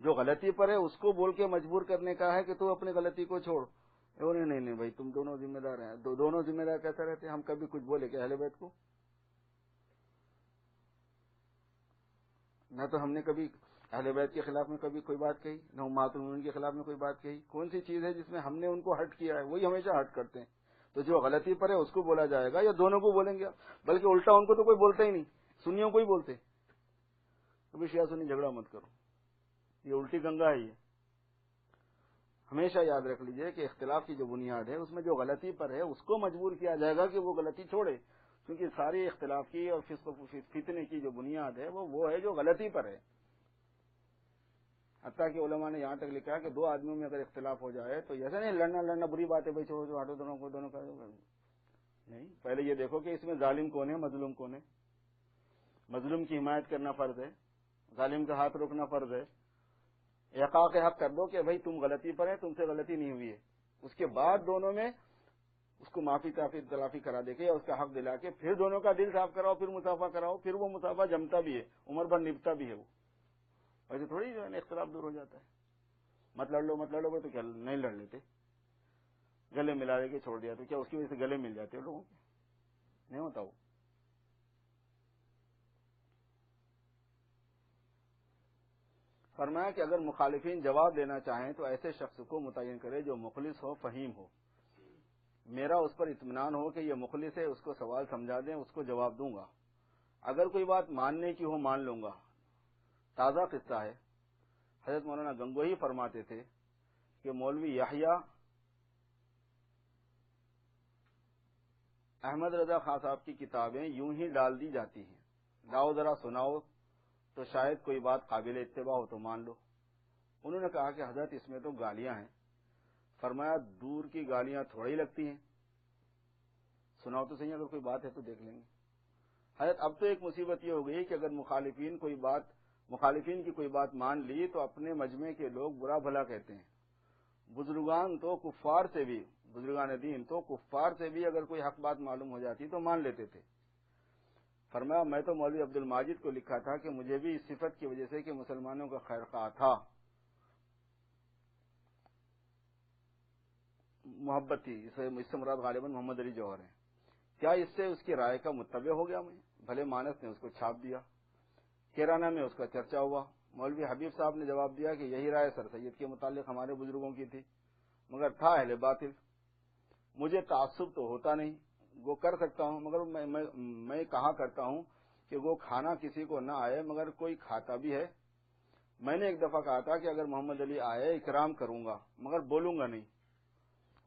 جو غلطی پر ہے اس کو بول کے مجبور کرنے کا ہے کہ تو اپنی غلطی کو چھوڑ. نہیں بھائی تم دونوں ذمہ دار ہیں. دونوں ذمہ دار کیسے رہتے ہیں؟ ہم کبھی کچھ بولے کہ اہل بیت کو؟ نہ تو ہم نے کبھی اہل بیت کے خلاف میں کبھی کوئی بات کہی، نہ امہات المومنین کے خلاف میں کوئی بات کہی. کون سی چیز ہے جس میں ہم نے ان کو ہرٹ کیا ہے؟ وہی ہمیشہ ہرٹ کرتے ہیں. تو جو غلطی پر ہے اس کو بولا جائے گا یا دونوں کو بولیں گے؟ بلکہ الٹا ان کو تو کوئی بولتا ہی نہیں، سنیوں کو ہی بولتے. کبھی شیعہ سنی جھگڑا مت کرو، یہ الٹی گنگا ہے. یہ ہمیشہ یاد رکھ لیجئے کہ اختلاف کی جو بنیاد ہے اس میں جو غلطی پر ہے اس کو مجبور کیا جائے گا کہ وہ غلطی چھوڑے، کیونکہ ساری اختلاف کی اور فتنے کی جو بنیاد ہے وہ ہے جو غلطی پر ہے. حتیٰ کہ علماء نے یہاں تک لکھا ہے کہ دو آدمیوں میں اگر اختلاف ہو جائے تو ایسا نہیں لڑنا بری بات ہے، بھائی چھوڑو جو ہٹو دونوں کا نہیں. پہلے یہ دیکھو کہ اس میں ظالم کون ہے، مظلوم کون ہے. مظلوم کی حمایت کرنا فرض ہے، ظالم کا ہاتھ روکنا فرض ہے. احقاق حق کر دو کہ بھائی تم غلطی پر ہے، تم سے غلطی نہیں ہوئی ہے. اس کے بعد دونوں میں اس کو معافی تلافی کرا دے کے اور اس کا حق دلا کے پھر دونوں کا دل صاف کراؤ، پھر مسافہ کراؤ، پھر وہ مسافہ جمتا بھی ہے، عمر بھر نبھتا بھی ہے. وہ ویسے تھوڑی جو ہے نا اختلاف دور ہو جاتا ہے. مت لڑ لو تو کیا نہیں لڑ لیتے، گلے ملا دے کے چھوڑ دیا تو کیا اس کی وجہ سے گلے مل جاتے ہیں لوگوں کے؟ نہیں ہوتا. وہ فرمایا کہ اگر مخالفین جواب دینا چاہیں تو ایسے شخص کو متعین کرے جو مخلص ہو، فہیم ہو، میرا اس پر اطمینان ہو کہ یہ مخلص ہے، اس کو سوال سمجھا دیں، اس کو جواب دوں گا. اگر کوئی بات ماننے کی ہو مان لوں گا. تازہ قصہ ہے، حضرت مولانا گنگوہی فرماتے تھے کہ مولوی یحییٰ احمد رضا خان صاحب کی کتابیں یوں ہی ڈال دی جاتی ہیں، لاؤ ذرا سناؤ تو شاید کوئی بات قابل اتباع ہو تو مان لو. انہوں نے کہا کہ حضرت اس میں تو گالیاں ہیں. فرمایا دور کی گالیاں تھوڑی لگتی ہیں، سناؤ تو صحیح، اگر کوئی بات ہے تو دیکھ لیں گے. حضرت اب تو ایک مصیبت یہ ہو گئی کہ اگر مخالفین کی کوئی بات مان لی تو اپنے مجمع کے لوگ برا بھلا کہتے ہیں. بزرگان دین تو کفار سے بھی اگر کوئی حق بات معلوم ہو جاتی تو مان لیتے تھے. فرمایا میں تو مولوی عبد الماجد کو لکھا تھا کہ مجھے بھی اس صفت کی وجہ سے کہ مسلمانوں کا خیر خواہ تھا، محبت تھی. اس سے مراد غالباً محمد علی جوہر ہیں. کیا اس سے اس کی رائے کا متبع ہو گیا؟ میں بھلے مانس نے اس کو چھاپ دیا، کیرانہ میں اس کا چرچا ہوا. مولوی حبیب صاحب نے جواب دیا کہ یہی رائے سر سید کے متعلق ہمارے بزرگوں کی تھی، مگر تھا اہل باطل. مجھے تعصب تو ہوتا نہیں، وہ کر سکتا ہوں، مگر میں کہا کرتا ہوں کہ وہ کھانا کسی کو نہ آئے مگر کوئی کھاتا بھی ہے. میں نے ایک دفعہ کہا تھا کہ اگر محمد علی آئے اکرام کروں گا مگر بولوں گا نہیں،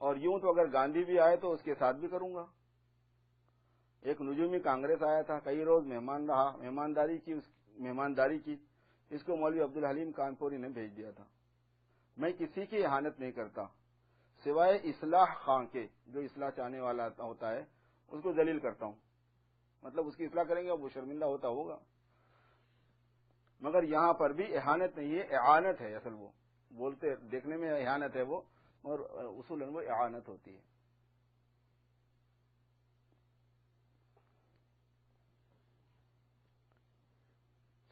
اور یوں تو اگر گاندھی بھی آئے تو اس کے ساتھ بھی کروں گا. ایک نجومی کانگریس آیا تھا، کئی روز مہمانداری کی. اس کو مولوی عبدالحلیم کانپوری نے بھیج دیا تھا. میں کسی کی اہانت نہیں کرتا سوائے اصلاح خواہ کے، جو اصلاح چاہنے والا ہوتا ہے اس کو ذلیل کرتا ہوں. مطلب اس کی اصلاح کریں گے وہ شرمندہ ہوتا ہوگا، مگر یہاں پر بھی اہانت نہیں ہے، اعانت ہے. اصل وہ بولتے دیکھنے میں اہانت ہے وہ، اور اصولاً وہ اعانت ہوتی ہے.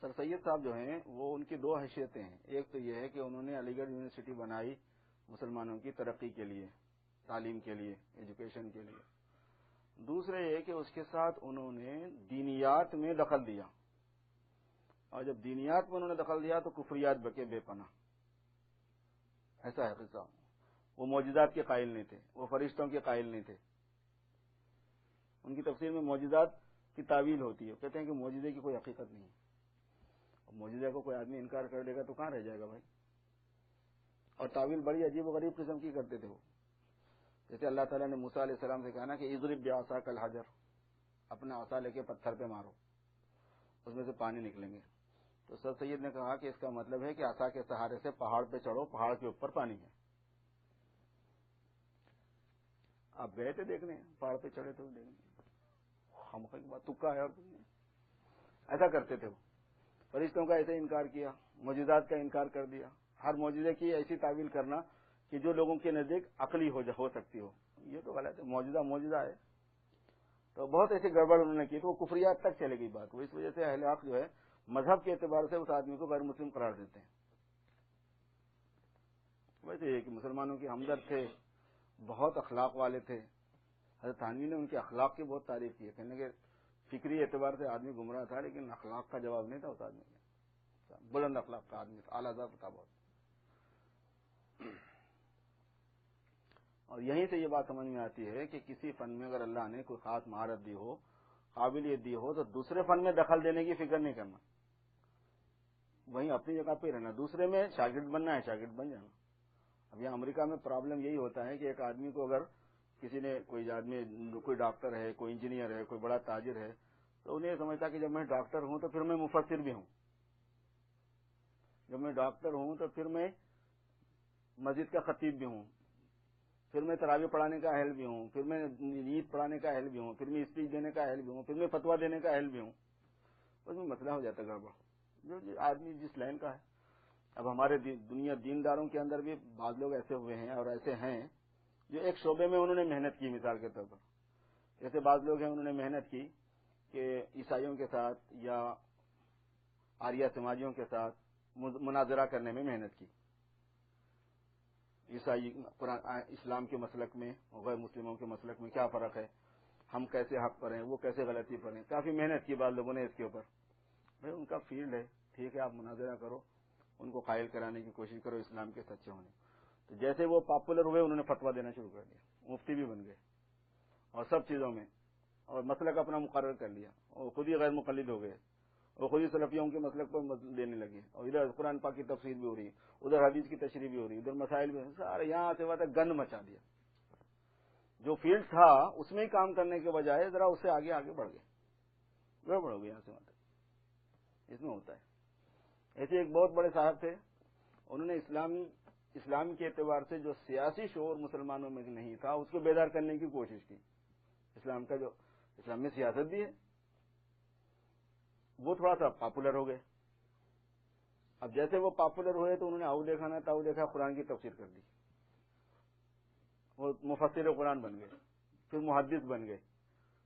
سر سید صاحب جو ہیں وہ ان کی دو حیثیتیں ہیں. ایک تو یہ ہے کہ انہوں نے علی گڑھ یونیورسٹی بنائی مسلمانوں کی ترقی کے لیے، تعلیم کے لیے، ایجوکیشن کے لیے. دوسرے یہ کہ اس کے ساتھ انہوں نے دینیات میں دخل دیا، اور جب دینیات میں انہوں نے دخل دیا تو کفریات بکے بے پناہ. ایسا ہے قصہ. وہ معجزات کے قائل نہیں تھے، وہ فرشتوں کے قائل نہیں تھے. ان کی تفسیر میں معجزات کی تعویل ہوتی ہے، کہتے ہیں کہ معجزے کی کوئی حقیقت نہیں ہے. معجزے کو کوئی آدمی انکار کر دے گا تو کہاں رہ جائے گا بھائی. اور تعویل بڑی عجیب و غریب قسم کی کرتے تھے وہ. جیسے اللہ تعالیٰ نے موسیٰ علیہ السلام سے کہا نا کہ اضرب بعصاک الحجر، اپنا عصا لے کے پتھر پہ مارو، اس میں سے پانی نکلیں گے. تو سر سید نے کہا کہ اس کا مطلب ہے کہ عصا کے سہارے سے پہاڑ پہ چڑھو، پہاڑ کے اوپر پانی ہے. آپ گئے تھے دیکھنے، پہاڑ پہ چڑھے تھے دیکھنے، خامخواہ کی بات تکا ہے. اور ایسا کرتے تھے وہ. فرشتوں کا ایسے انکار کیا، معجزات کا انکار کر دیا. ہر معجزے کی ایسی تعویل کرنا کہ جو لوگوں کے نزدیک عقلی ہو سکتی ہو، یہ تو غلط ہے. معجزہ ہے. تو بہت ایسی گڑبڑ انہوں نے کی تو وہ کفریات تک چلے گئی بات. وہ اس وجہ سے اہل حق جو ہے مذہب کے اعتبار سے اس آدمی کو غیر مسلم قرار دیتے ہیں. ویسے یہ کہ مسلمانوں کے ہمدرد تھے، بہت اخلاق والے تھے. حضرت تھانوی نے ان کے اخلاق کی بہت تعریف کی ہے، کہنے کہ فکری اعتبار سے آدمی گمراہ تھا لیکن اخلاق کا جواب نہیں تھا اس آدمی کا. بلند اخلاق کا آدمی تھا، اعلیٰ ذات تھا بہت. اور یہیں سے یہ بات سمجھ میں آتی ہے کہ کسی فن میں اگر اللہ نے کوئی خاص مہارت دی ہو، قابلیت دی ہو، تو دوسرے فن میں دخل دینے کی فکر نہیں کرنا، وہیں اپنی جگہ پہ رہنا. دوسرے میں شاگرد بننا ہے، شاگرد بن جانا. اب یہاں امریکہ میں پرابلم یہی ہوتا ہے کہ ایک آدمی کو اگر کسی نے کوئی ڈاکٹر ہے، کوئی انجینئر ہے، کوئی بڑا تاجر ہے، تو انہیں یہ سمجھتا کہ جب میں ڈاکٹر ہوں تو پھر میں مفسر بھی ہوں، جب میں ڈاکٹر ہوں تو پھر میں مسجد کا خطیب بھی ہوں، پھر میں تراویح پڑھانے کا اہل بھی ہوں، پھر میں عید پڑھانے کا اہل بھی ہوں، پھر میں اسپیچ دینے کا اہل بھی ہوں، پھر میں فتویٰ دینے کا اہل بھی ہوں. اس میں مسئلہ ہو جاتا ہے گڑبڑ، جو آدمی جس لائن کا ہے. اب ہمارے دینداروں کے اندر بھی بعض لوگ ایسے ہوئے ہیں اور ایسے ہیں جو ایک شعبے میں انہوں نے محنت کی. مثال کے طور پر جیسے بعض لوگ ہیں انہوں نے محنت کی کہ عیسائیوں کے ساتھ یا آریہ سماجیوں کے ساتھ مناظرہ کرنے میں محنت کی. عیسائی اسلام کے مسلک میں اور غیر مسلموں کے مسلک میں کیا فرق ہے، ہم کیسے حق پر ہیں، وہ کیسے غلطی پر ہیں. کافی محنت کی بعض لوگوں نے اس کے اوپر. بھائی ان کا فیلڈ ہے، ٹھیک ہے، آپ مناظرہ کرو، ان کو قائل کرانے کی کوشش کرو اسلام کے سچے ہونے. تو جیسے وہ پاپولر ہوئے انہوں نے فتویٰ دینا شروع کر دیا، مفتی بھی بن گئے اور سب چیزوں میں، اور مسلک اپنا مقرر کر لیا، اور خود ہی غیر مقلد ہو گئے، اور خود ہی سلفیوں کے مسلک پر دینے لگے. اور ادھر قرآن پاک کی تفسیر بھی ہو رہی، ادھر حدیث کی تشریح بھی ہو رہی، ادھر مسائل بھی سارے یہاں سے بات ہے گند مچا دیا. جو فیلڈ تھا اس میں ہی کام کرنے کے بجائے ذرا اس سے آگے بڑھ گئے، گڑبڑ ہو گئی. یہاں سے بات اس میں ہوتا ہے. ایسے ایک بہت بڑے صاحب تھے، انہوں نے اسلام کے اعتبار سے جو سیاسی شعور مسلمانوں میں نہیں تھا اس کو بیدار کرنے کی کوشش کی. اسلام میں سیاست بھی ہے، وہ تھوڑا سا پاپولر ہو گئے. اب جیسے وہ پاپولر ہوئے تو انہوں نے آؤ دیکھا نہ تاؤ دیکھا قرآن کی تفسیر کر دی، وہ مفسر قرآن بن گئے، پھر محدث بن گئے،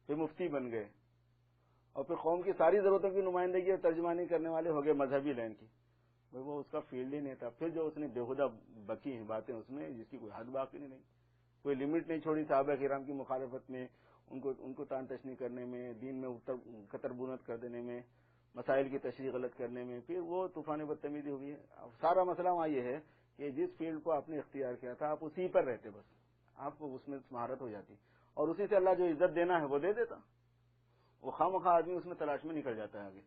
پھر مفتی بن گئے، اور پھر قوم کی ساری ضرورتوں کی نمائندگی اور ترجمانی کرنے والے ہو گئے مذہبی لائن کی. وہ اس کا فیلڈ ہی نہیں تھا. پھر جو اس نے بےہودہ بکی ہیں باتیں اس میں جس کی کوئی حد باقی نہیں، کوئی لمٹ نہیں چھوڑی صحابہ کرام کی مخالفت میں، ان کو تان تشنی کرنے میں، دین میں قطر بونت کر دینے میں، مسائل کی تشریح غلط کرنے میں. پھر وہ طوفان بدتمیزی ہوئی ہے. سارا مسئلہ وہاں یہ ہے کہ جس فیلڈ کو آپ نے اختیار کیا تھا آپ اسی پر رہتے، بس آپ کو اس میں مہارت ہو جاتی اور اسی سے اللہ جو عزت دینا ہے وہ دے دیتا. وہ خواہ آدمی اس میں تلاش میں نکل جاتا ہے آگے.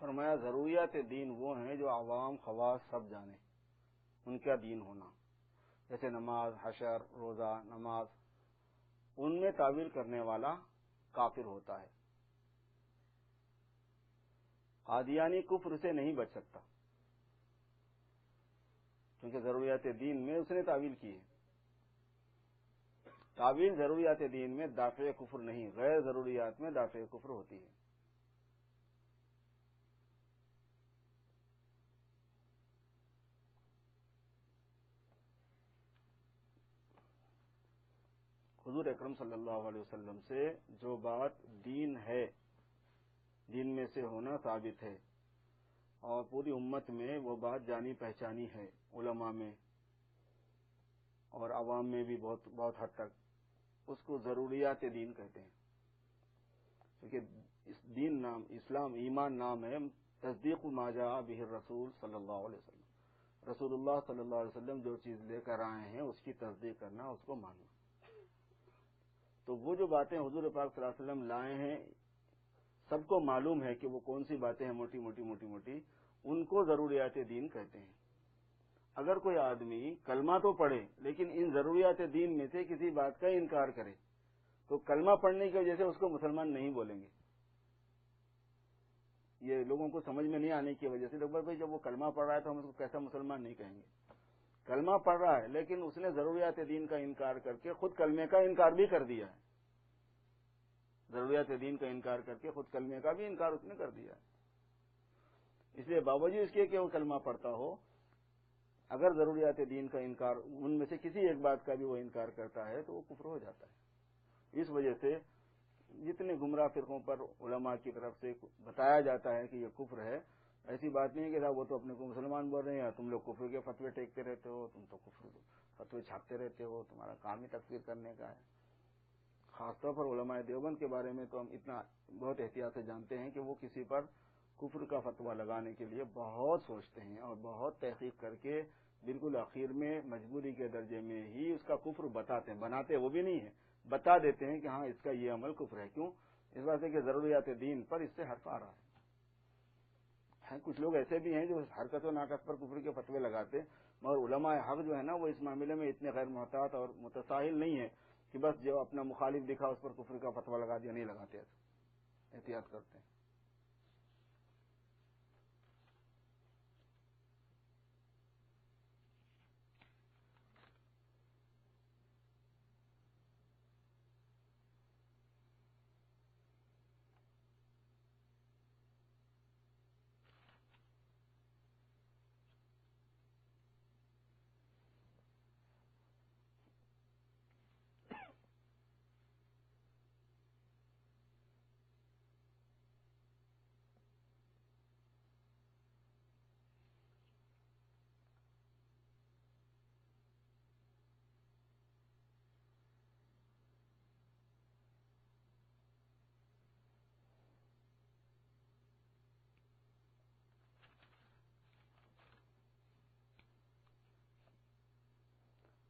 فرمایا ضروریات دین وہ ہیں جو عوام خواص سب جانے ان کا دین ہونا، جیسے نماز، حشر، روزہ، نماز، ان میں تعویل کرنے والا کافر ہوتا ہے۔ قادیانی کفر سے نہیں بچ سکتا کیونکہ ضروریات دین میں اس نے تعویل کی ہے۔ تعویل ضروریات دین میں دافع کفر نہیں، غیر ضروریات میں دافع کفر ہوتی ہے۔ حضور اکرم صلی اللہ علیہ وسلم سے جو بات دین ہے، دین میں سے ہونا ثابت ہے، اور پوری امت میں وہ بات جانی پہچانی ہے، علماء میں اور عوام میں بھی بہت حد تک، اس کو ضروریات دین کہتے ہیں۔ کیونکہ دین نام، اسلام، ایمان نام ہے تصدیق ما جاء بہ الرسول صلی اللہ علیہ وسلم، رسول اللہ صلی اللہ علیہ وسلم جو چیز لے کر آئے ہیں اس کی تصدیق کرنا، اس کو ماننا۔ تو وہ جو باتیں حضور پاک صلی اللہ علیہ وسلم لائے ہیں، سب کو معلوم ہے کہ وہ کون سی باتیں ہیں، موٹی موٹی، ان کو ضروریات دین کہتے ہیں۔ اگر کوئی آدمی کلمہ تو پڑھے لیکن ان ضروریات دین میں سے کسی بات کا انکار کرے تو کلمہ پڑھنے کی وجہ سے اس کو مسلمان نہیں بولیں گے۔ یہ لوگوں کو سمجھ میں نہیں آنے کی وجہ سے لوگ بھائی جب وہ کلمہ پڑھ رہا ہے تو ہم اس کو کیسا مسلمان نہیں کہیں گے۔ کلمہ پڑھ رہا ہے لیکن اس نے ضروریات دین کا انکار کر کے خود کلمے کا انکار بھی کر دیا ہے، ضروریات دین کا انکار کر کے خود کلمے کا بھی انکار اس نے کر دیا ہے۔ اس لیے باوجود اس کے کہ وہ کلمہ پڑھتا ہو، اگر ضروریات دین کا انکار، ان میں سے کسی ایک بات کا بھی وہ انکار کرتا ہے تو وہ کفر ہو جاتا ہے۔ اس وجہ سے جتنے گمراہ فرقوں پر علماء کی طرف سے بتایا جاتا ہے کہ یہ کفر ہے، ایسی بات نہیں ہے کہ وہ تو اپنے کو مسلمان بول رہے ہیں، تم لوگ کفر کے فتوے ٹیکتے رہتے ہو، تم تو کفر فتوے چھاپتے رہتے ہو، تمہارا کام ہی تکفیر کرنے کا ہے۔ خاص طور پر علماء دیوبند کے بارے میں تو ہم اتنا بہت احتیاط سے جانتے ہیں کہ وہ کسی پر کفر کا فتویٰ لگانے کے لیے بہت سوچتے ہیں اور بہت تحقیق کر کے بالکل آخر میں مجبوری کے درجے میں ہی اس کا کفر بتاتے ہیں، بناتے وہ بھی نہیں ہے، بتا دیتے ہیں کہ ہاں اس کا یہ عمل کفر ہے۔ کیوں؟ اس بات سے کہ ضروریات دین پر اس سے حرف آ رہا ہے۔ کچھ لوگ ایسے بھی ہیں جو حرکت و ناقص پر کفر کے فتوے لگاتے، مگر علماء حق جو ہے نا وہ اس معاملے میں اتنے غیر محتاط اور متساہل نہیں ہے کہ بس جو اپنا مخالف دکھا اس پر کفر کا فتویٰ لگا دیا، نہیں لگاتے، احتیاط کرتے ہیں۔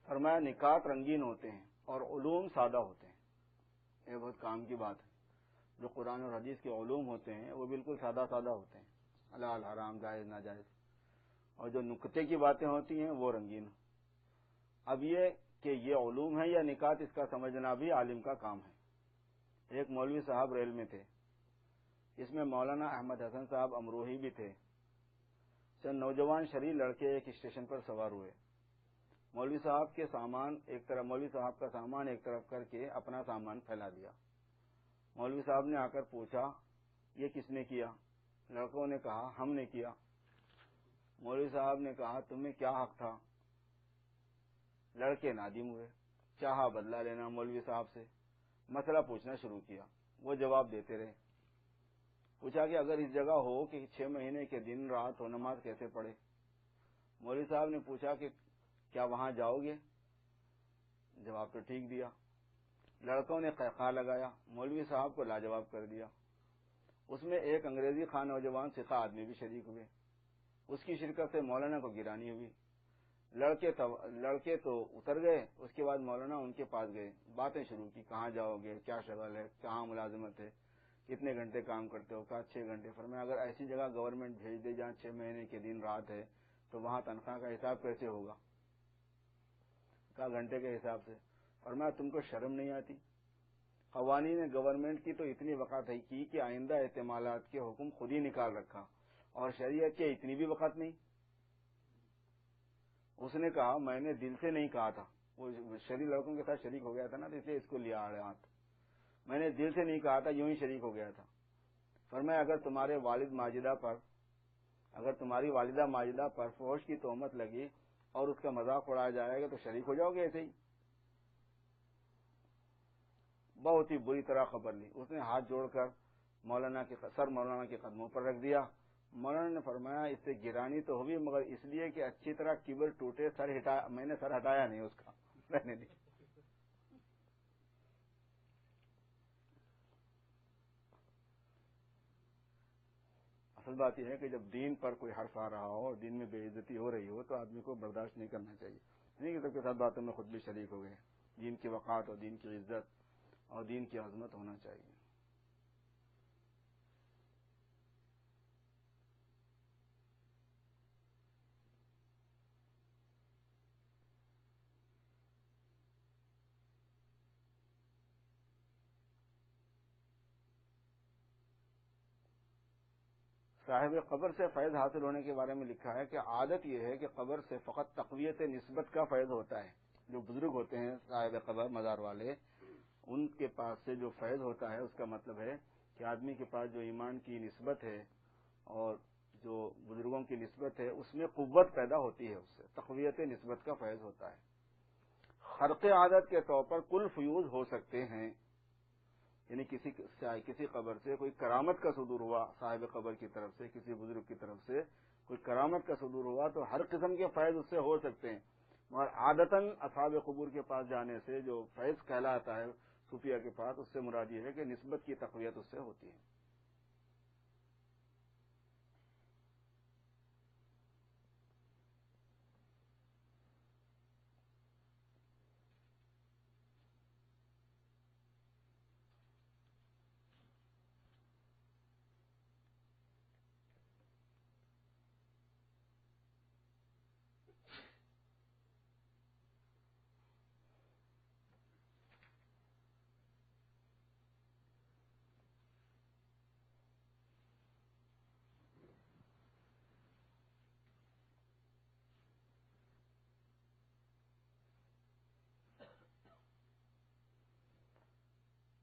فرمایا نکات رنگین ہوتے ہیں اور علوم سادہ ہوتے ہیں۔ یہ بہت کام کی بات ہے۔ جو قرآن اور حدیث کے علوم ہوتے ہیں وہ بالکل سادہ ہوتے ہیں، حلال حرام جائز ناجائز، اور جو نکتے کی باتیں ہوتی ہیں وہ رنگین۔ اب یہ کہ یہ علوم ہے یا نکات، اس کا سمجھنا بھی عالم کا کام ہے۔ ایک مولوی صاحب ریل میں تھے، اس میں مولانا احمد حسن صاحب امروہی بھی تھے۔ چند نوجوان شرعی لڑکے ایک اسٹیشن پر سوار ہوئے۔ مولوی صاحب کا سامان ایک طرف کر کے اپنا سامان پھیلا دیا۔ مولوی صاحب نے آ کر پوچھا یہ کس نے کیا؟ لڑکوں نے کہا ہم نے کیا۔ مولوی صاحب نے کہا تمہیں کیا حق تھا؟ لڑکے نادم ہوئے، چاہا بدلہ لینا مولوی صاحب سے، مسئلہ پوچھنا شروع کیا، وہ جواب دیتے رہے۔ پوچھا کہ اگر اس جگہ ہو کہ 6 مہینے کے دن رات ہو، نماز کیسے پڑھے؟ مولوی صاحب نے پوچھا کہ کیا وہاں جاؤ گے؟ جواب تو ٹھیک دیا۔ لڑکوں نے قہقہہ لگایا، مولوی صاحب کو لاجواب کر دیا۔ اس میں ایک انگریزی خواہ نوجوان ثقہ آدمی بھی شریک ہوئے، اس کی شرکت سے مولانا کو گرانی ہوئی۔ لڑکے تو اتر گئے، اس کے بعد مولانا ان کے پاس گئے، باتیں شروع کی، کہاں جاؤ گے، کیا شغل ہے، کہاں ملازمت ہے، کتنے گھنٹے کام کرتے ہو؟ کہا 6 گھنٹے۔ فرمایا اگر ایسی جگہ گورنمنٹ بھیج دے جہاں 6 مہینے کے دن رات ہے تو وہاں تنخواہ کا حساب کیسے ہوگا؟ کہا گھنٹے کے حساب سے۔ فرمایا تم کو شرم نہیں آتی؟ قوانین گورنمنٹ کی تو اتنی وقت ہے کہ آئندہ احتمالات کے حکم خود ہی نکال رکھا، اور شریعت کے اتنی بھی وقت نہیں۔ اس نے کہا میں نے دل سے نہیں کہا تھا، وہ شریک لڑکوں کے ساتھ شریک ہو گیا تھا نا، تو اس لیے اس کو لیا ہاتھ، میں نے دل سے نہیں کہا تھا، یوں ہی شریک ہو گیا تھا۔ فرمایا اگر تمہارے والد ماجدہ پر، اگر تمہاری والدہ ماجدہ پر فحش کی تہمت لگی اور اس کا مذاق اڑایا جائے گا تو شریک ہو جاؤ گے ایسے ہی؟ بہت ہی بری طرح خبر لی۔ اس نے ہاتھ جوڑ کر مولانا کے قدموں پر رکھ دیا۔ مولانا نے فرمایا اس سے گرانی تو ہوئی مگر اس لیے کہ اچھی طرح کبر ٹوٹے، میں نے سر ہٹایا نہیں اس کا، رہنے دی۔ اصل بات یہ ہے کہ جب دین پر کوئی حرف آ رہا ہو اور دین میں بے عزتی ہو رہی ہو تو آدمی کو برداشت نہیں کرنا چاہیے، نہیں کہ سب کے ساتھ باتوں میں خود بھی شریک ہو گئے۔ دین کی وقار اور دین کی عزت اور دین کی عظمت ہونا چاہیے۔ صاحب قبر سے فیض حاصل ہونے کے بارے میں لکھا ہے کہ عادت یہ ہے کہ قبر سے فقط تقویت نسبت کا فیض ہوتا ہے۔ جو بزرگ ہوتے ہیں صاحب قبر مزار والے، ان کے پاس سے جو فیض ہوتا ہے اس کا مطلب ہے کہ آدمی کے پاس جو ایمان کی نسبت ہے اور جو بزرگوں کی نسبت ہے اس میں قوت پیدا ہوتی ہے، اس سے تقویت نسبت کا فیض ہوتا ہے۔ خرق عادت کے طور پر کل فیوز ہو سکتے ہیں، یعنی کسی قبر سے کوئی کرامت کا صدور ہوا، صاحب قبر کی طرف سے کسی بزرگ کی طرف سے کوئی کرامت کا صدور ہوا تو ہر قسم کے فیض اس سے ہو سکتے ہیں، مگر عادتاً اصحاب قبور کے پاس جانے سے جو فیض کہلاتا ہے صوفیہ کے پاس، اس سے مراد یہ ہے کہ نسبت کی تقویت اس سے ہوتی ہے۔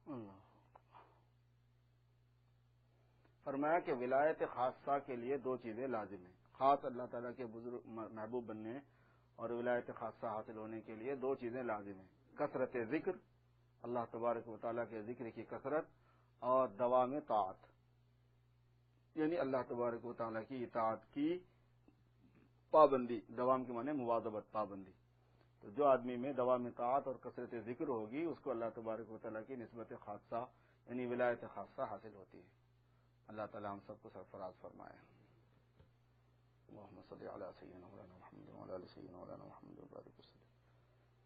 اللہ فرمایا کہ ولایت خاصہ کے لیے 2 چیزیں لازم ہیں، خاص اللہ تعالیٰ کے بزرگ محبوب بننے اور ولایت خاصہ حاصل ہونے کے لیے 2 چیزیں لازم ہیں، کثرت ذکر، اللہ تبارک و تعالیٰ کے ذکر کی کثرت، اور دوام طاعت، یعنی اللہ تبارک و تعالیٰ کی اطاعت کی پابندی۔ دوام کے معنی مواظبت، پابندی۔ تو جو آدمی میں دوام طاعت اور کثرت ذکر ہوگی اس کو اللہ تبارک و تعالیٰ کی نسبت خاصہ یعنی ولایت خاصہ حاصل ہوتی ہے۔ اللہ تعالیٰ ہم سب کو سرفراز فرمائے۔ اللهم صل على سيدنا مولانا محمد وعلى ال سيدنا مولانا محمد وبارك وسلم۔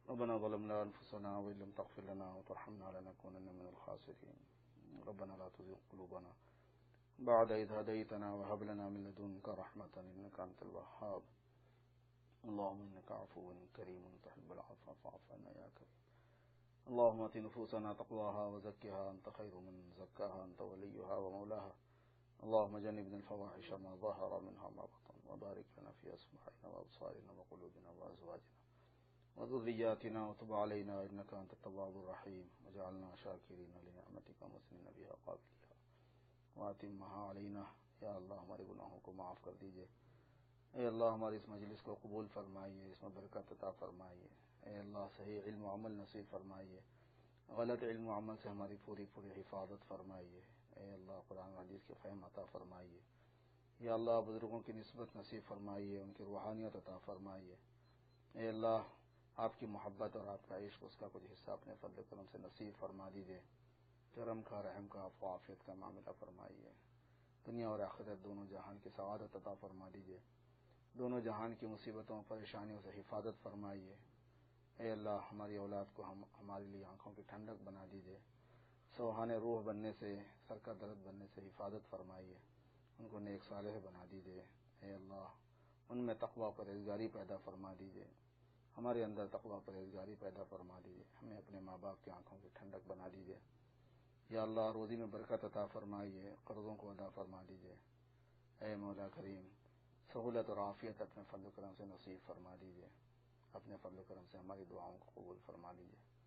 ربنا ظلمنا انفسنا وان لم تغفر لنا وترحمنا لنكونن من الخاسرين۔ ربنا لا تزغ قلوبنا بعد إذ هديتنا وهب لنا من لدنك رحمة إنك أنت الوهاب۔ اللهم إنك عفو كريم تحب العفو فاعف عنا يا كريم۔ اللهم آت نفوسنا تقواها وزكها أنت خير من زكاها أنت وليها ومولاها۔ اللهم جنبنا الفواحش ما ظهر منها ما بطن، وبارك لنا في أسماعنا وأبصارنا وقلوبنا وأزواجنا وذرياتنا، وتب علينا إنك أنت التواب الرحيم، وجعلنا شاكرين لنعمتك مسلمين بها قابلها واتمها علينا۔ یا اللہ ہمارے گناہوں کو معاف کر دیجئے، اے اللہ ہماری اس مجلس کو قبول فرمائیے، اس میں برکت عطا فرمائیے، اے اللہ صحیح علم و عمل نصیب فرمائیے، غلط علم و عمل سے ہماری پوری حفاظت فرمائیے، اے اللہ قرآن و حدیث کی فہم عطا فرمائیے، یا اللہ بزرگوں کی نسبت نصیب فرمائیے، ان کی روحانیت عطا فرمائیے، اے اللہ آپ کی محبت اور آپ کا عشق، اس کا کچھ حصہ اپنے فضل و کرم سے نصیب فرما دیجئے، کرم کا، رحم کا، عفو و عافیت کا معاملہ فرمائیے، دنیا اور آخرت دونوں جہان کی سعادت عطا فرما دیجئے، دونوں جہان کی مصیبتوں پریشانیوں سے حفاظت فرمائیے، اے اللہ ہماری اولاد کو ہمارے لیے آنکھوں کی ٹھنڈک بنا دیجئے، سوہان روح بننے سے، سر کا درد بننے سے حفاظت فرمائیے، ان کو نیک صالح بنا دیجیے۔ اے اللہ ان میں تقوی پرہیزگاری پیدا فرما دیجیے، ہمارے اندر تقوی پرہیزگاری پیدا فرما دیجیے، ہمیں اپنے ماں باپ کی آنکھوں کی ٹھنڈک بنا دیجیے۔ یا اللہ روزی میں برکت عطا فرمائیے، قرضوں کو ادا فرما دیجیے۔ اے مولا کریم سہولت اور عافیت اپنے فضل و کرم سے نصیب فرما دیجیے، اپنے فضل و کرم سے ہماری دعاؤں کو قبول فرما لیجیے۔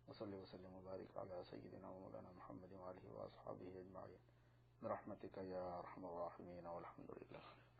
وصلی وسلم وبارک علی سیدنا و مولانا محمد وآلہ واصحابہ اجمعین برحمتک یا ارحم الراحمین والحمد للہ۔